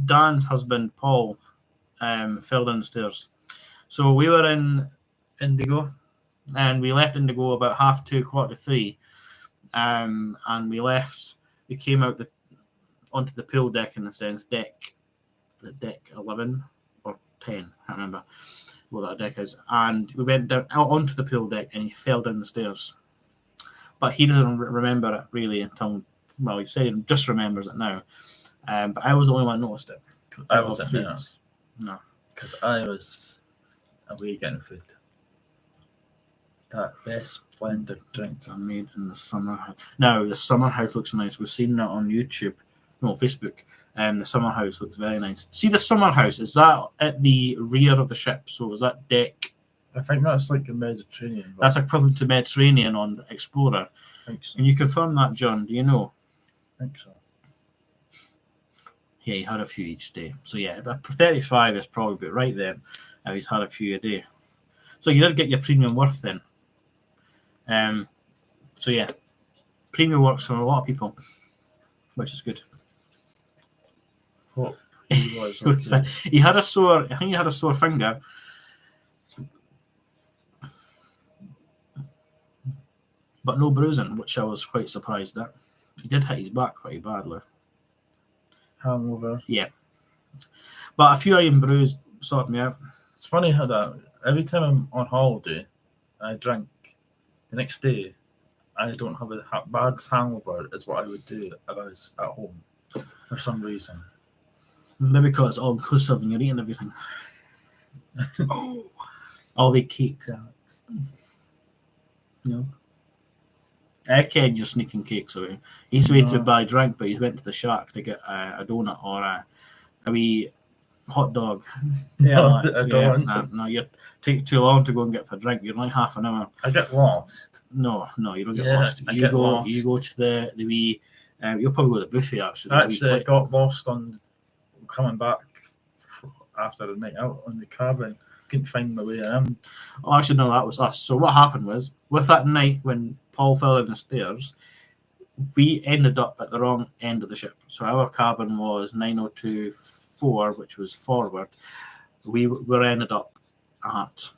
Dan's husband, Paul, fell downstairs. So we were in Indigo, and we left Indigo about 2:30, 3:15. And we came out onto the pool deck, in a sense, deck 11 or 10, I can't remember what that deck is. And we went down out onto the pool deck, and he fell down the stairs. But he doesn't remember it really until, well, he said he just remembers it now. But I was the only one who noticed it. I wasn't there. No. Because I was away getting food. That best blended drinks are made in the summer house. Now, the summer house looks nice. We've seen that on YouTube. No, Facebook. The summer house looks very nice. See the summer house? Is that at the rear of the ship? So is that deck? I think that's like the Mediterranean. That's equivalent to Mediterranean on Explorer. I think so. Can you confirm that, John? Do you know? I think so. Yeah, he had a few each day. So yeah, 35 is probably right then. He's had a few a day. So you did get your premium worth then. So yeah, premium works for a lot of people, which is good. Hope he was okay. He had a sore. I think he had a sore finger. But no bruising, which I was quite surprised at. He did hit his back pretty badly. Hangover. Yeah. But a few iron bruise sorted me out. It's funny how that every time I'm on holiday, I drink. The next day, I don't have a bad hangover. Is what I would do if I was at home, for some reason. Maybe because it's all inclusive and you're eating everything. All the cakes, Alex. No. Ken, you're sneaking cakes away. He's waited to buy drink, but he's went to the shack to get a donut or a wee hot dog. Yeah, I don't. No, you take too long to go and get for a drink. You're like half an hour. I get lost. No, you don't get lost. You go to the wee. You'll probably go to the buffet actually. Actually, I got lost on coming back after the night out on the cabin. Couldn't find my way in. Oh, actually, no, that was us. So what happened was, with that night when Paul fell in the stairs, we ended up at the wrong end of the ship. So our cabin was 9024, which was forward. We ended up at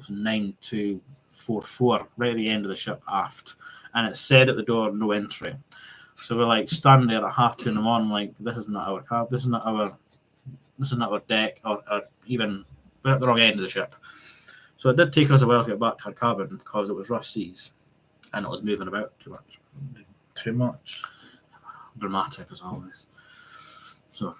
9244, right at the end of the ship aft. And it said at the door, no entry. So we're like standing there at 2:30 in the morning, like, this is not our cab, this is not our deck, or even, we're at the wrong end of the ship. So it did take us a while to get back to our cabin because it was rough seas and it was moving about too much. Too much. Dramatic as always. So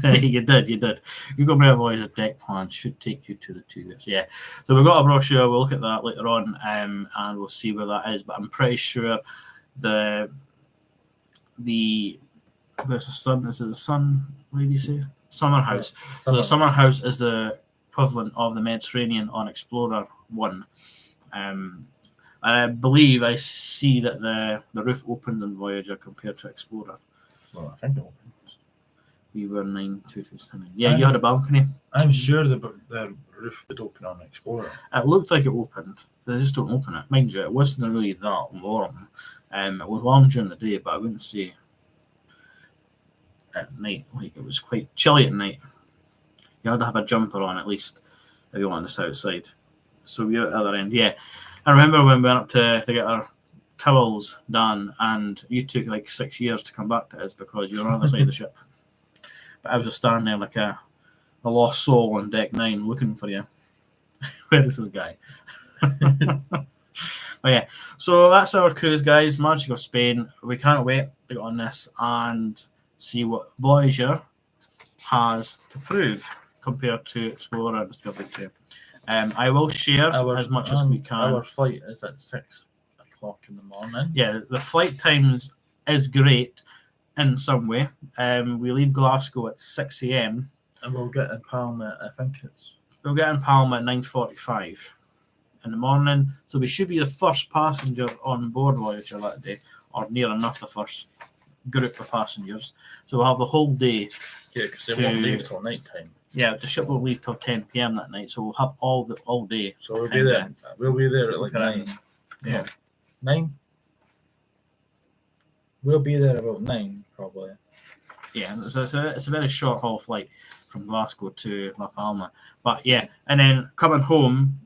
you did. Google Marella Voyager deck plan should take you to the 2 years. Yeah. So we've got a brochure, we'll look at that later on, and we'll see where that is. But I'm pretty sure the where's the sun? Is it the sun? What did you say? Summer House. So the Summer House is the equivalent of the Mediterranean on Explorer 1. And I believe I see that the roof opened on Voyager compared to Explorer. Well, I think it opened. We were 9227. Yeah, you had a balcony. I'm sure the roof would open on Explorer. It looked like it opened. They just don't open it. Mind you, it wasn't really that warm. It was warm during the day, but I wouldn't say at night. Like, it was quite chilly at night. You had to have a jumper on at least if you wanted to sit outside. So we were at the other end. Yeah, I remember when we went up to get our towels done, and you took like 6 years to come back to us because you were on the other side of the ship. But I was just standing there like a lost soul on deck 9 looking for you. Where is this guy? Oh yeah, so that's our cruise, guys. Magic of Spain. We can't wait to get on this and see what Voyager has to prove compared to Explorer and Discovery 2. I will share as much as we can. Our flight is at 6 o'clock in the morning. Yeah, the flight times is great in some way. We leave Glasgow at 6 a.m. And we'll get in Palma, We'll get in Palma at 9:45 in the morning. So we should be the first passenger on board Voyager that day, or near enough the first group of passengers. So we'll have the whole day. Yeah, because they won't leave till night time. Yeah, the ship will leave till 10 p.m. that night, so we'll have all day. So we'll be there. We'll be there at like 9. Yeah. 9? We'll be there about 9, probably. Yeah, it's a very short haul flight from Glasgow to La Palma. But yeah, and then coming home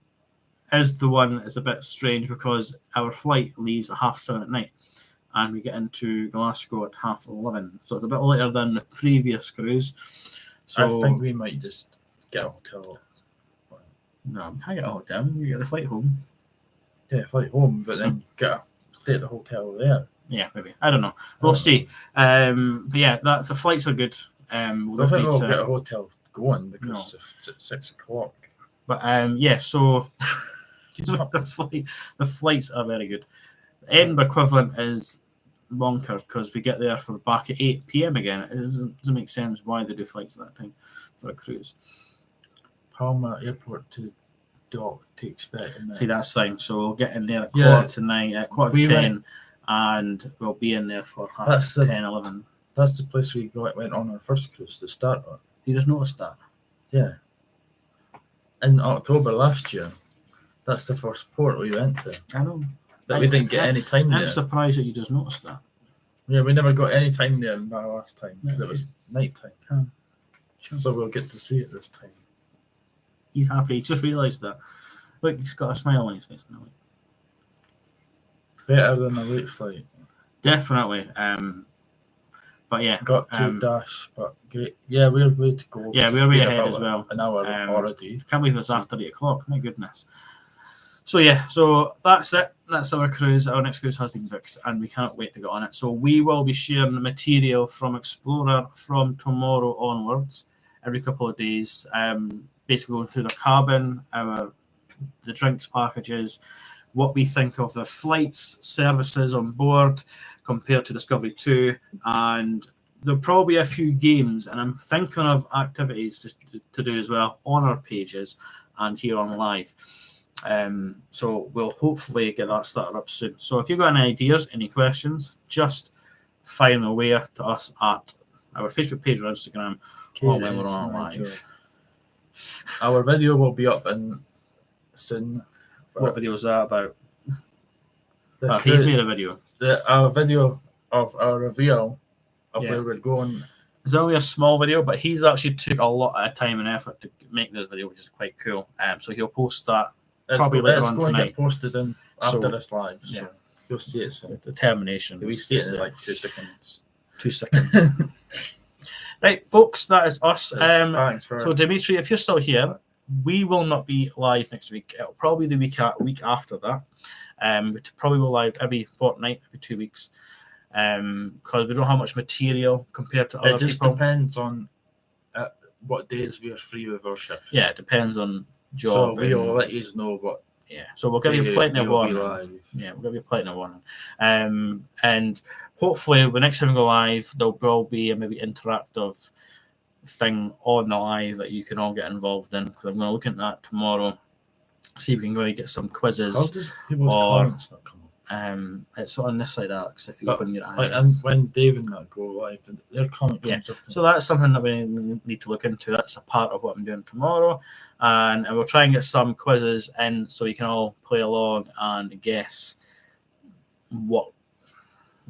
is the one that's a bit strange because our flight leaves at 7:30 at night and we get into Glasgow at 11:30. So it's a bit later than the previous cruise. So I think we might just get a hotel. No, I get a hotel. You get the flight home. Yeah, flight home, but then stay at the hotel there. Yeah, maybe. I don't know. We'll see. But yeah, the flights are good. I don't think we'll get a hotel going because it's at 6 o'clock. But yeah, so the flights are very good. The Edinburgh equivalent is longer because we get there for back at 8 p.m. again. It doesn't make sense why they do flights at that time for a cruise. Palma Airport to dock takes that. See, that's fine. So we'll get in there at 9:15, quarter to 10, and we'll be in there for 10:11. That's the place we went on our first cruise to start on. You just noticed that? Yeah. In October last year. That's the first port we went to. I know. that we didn't get any time I'm there. surprised that you just noticed that. Yeah, we never got any time there in that last time because No, it was night time. Sure. So we'll get to see it this time. He's happy. He just realised that. Look, he's got a smile on his face now. Better than a late flight. Definitely. But yeah, Got to dash, but great. Yeah, we're way to go. Yeah, we're way ahead about as well. An hour already. Can't believe it's after 8 o'clock. My goodness. So yeah, so that's it. That's our cruise. Our next cruise has been booked, and we can't wait to get on it. So we will be sharing the material from Explorer from tomorrow onwards, every couple of days. Basically going through the cabin, the drinks packages, what we think of the flights, services on board compared to Discovery 2, and there'll probably be a few games, and I'm thinking of activities to do as well on our pages and here on live. So we'll hopefully get that started up soon. So if you've got any ideas, any questions, just fire them away to us at our Facebook page or Instagram or when we're on live. Our video will be up in soon. What video is that about? He's made a video. Our video of our reveal of where we're going. It's only a small video, but he's actually took a lot of time and effort to make this video, which is quite cool. So he'll post that probably later on going tonight. To get posted in after this live. So yeah, you'll see it soon. Determination. We see it in like 2 seconds. 2 seconds. Right, folks, that is us. Thanks for so, Dimitri, if you're still here, we will not be live next week. It'll probably be the week after that. We probably will live every fortnight, every 2 weeks, because we don't have much material compared to other people. It just depends on what days we are free with our shifts. Yeah, it depends on job. So we'll let you know what. Yeah, so we'll give you plenty of warning. Yeah, we'll give you plenty of warning. And hopefully, the next time we go live, there'll probably be a maybe interactive thing on the live that you can all get involved in. Because I'm going to look at that tomorrow, see if we can really get some quizzes. How does people's comments not come up? It's on this side, Alex. If you open your eyes, and when Dave and that go live, their comment comes up. So that's something that we need to look into. That's a part of what I'm doing tomorrow, and we'll try and get some quizzes in so you can all play along and guess what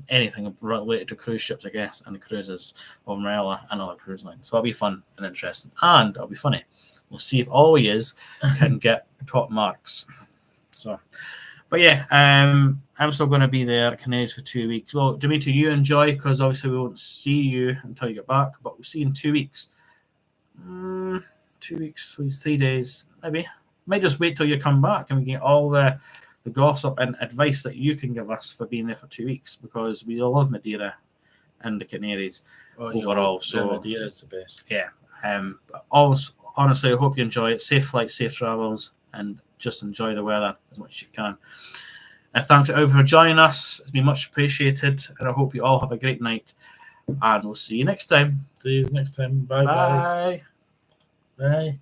anything related to cruise ships, I guess, and the cruises of Marella and other cruise lines. So it'll be fun and interesting, and it'll be funny. We'll see if all of yous can get top marks. So. But yeah, I'm still going to be there at Canaries for 2 weeks. Well, Dimitri, you enjoy, because obviously we won't see you until you get back, but we'll see you in 2 weeks. 2 weeks, 3 days, maybe. Might just wait till you come back and we get all the gossip and advice that you can give us for being there for 2 weeks, because we all love Madeira and the Canaries overall. So Madeira is the best. Yeah. But also, honestly, I hope you enjoy it. Safe flights, safe travels, and just enjoy the weather as much as you can. And thanks everyone for joining us. It's been much appreciated, and I hope you all have a great night. And we'll see you next time. See you next time. Bye. Bye. Guys. Bye.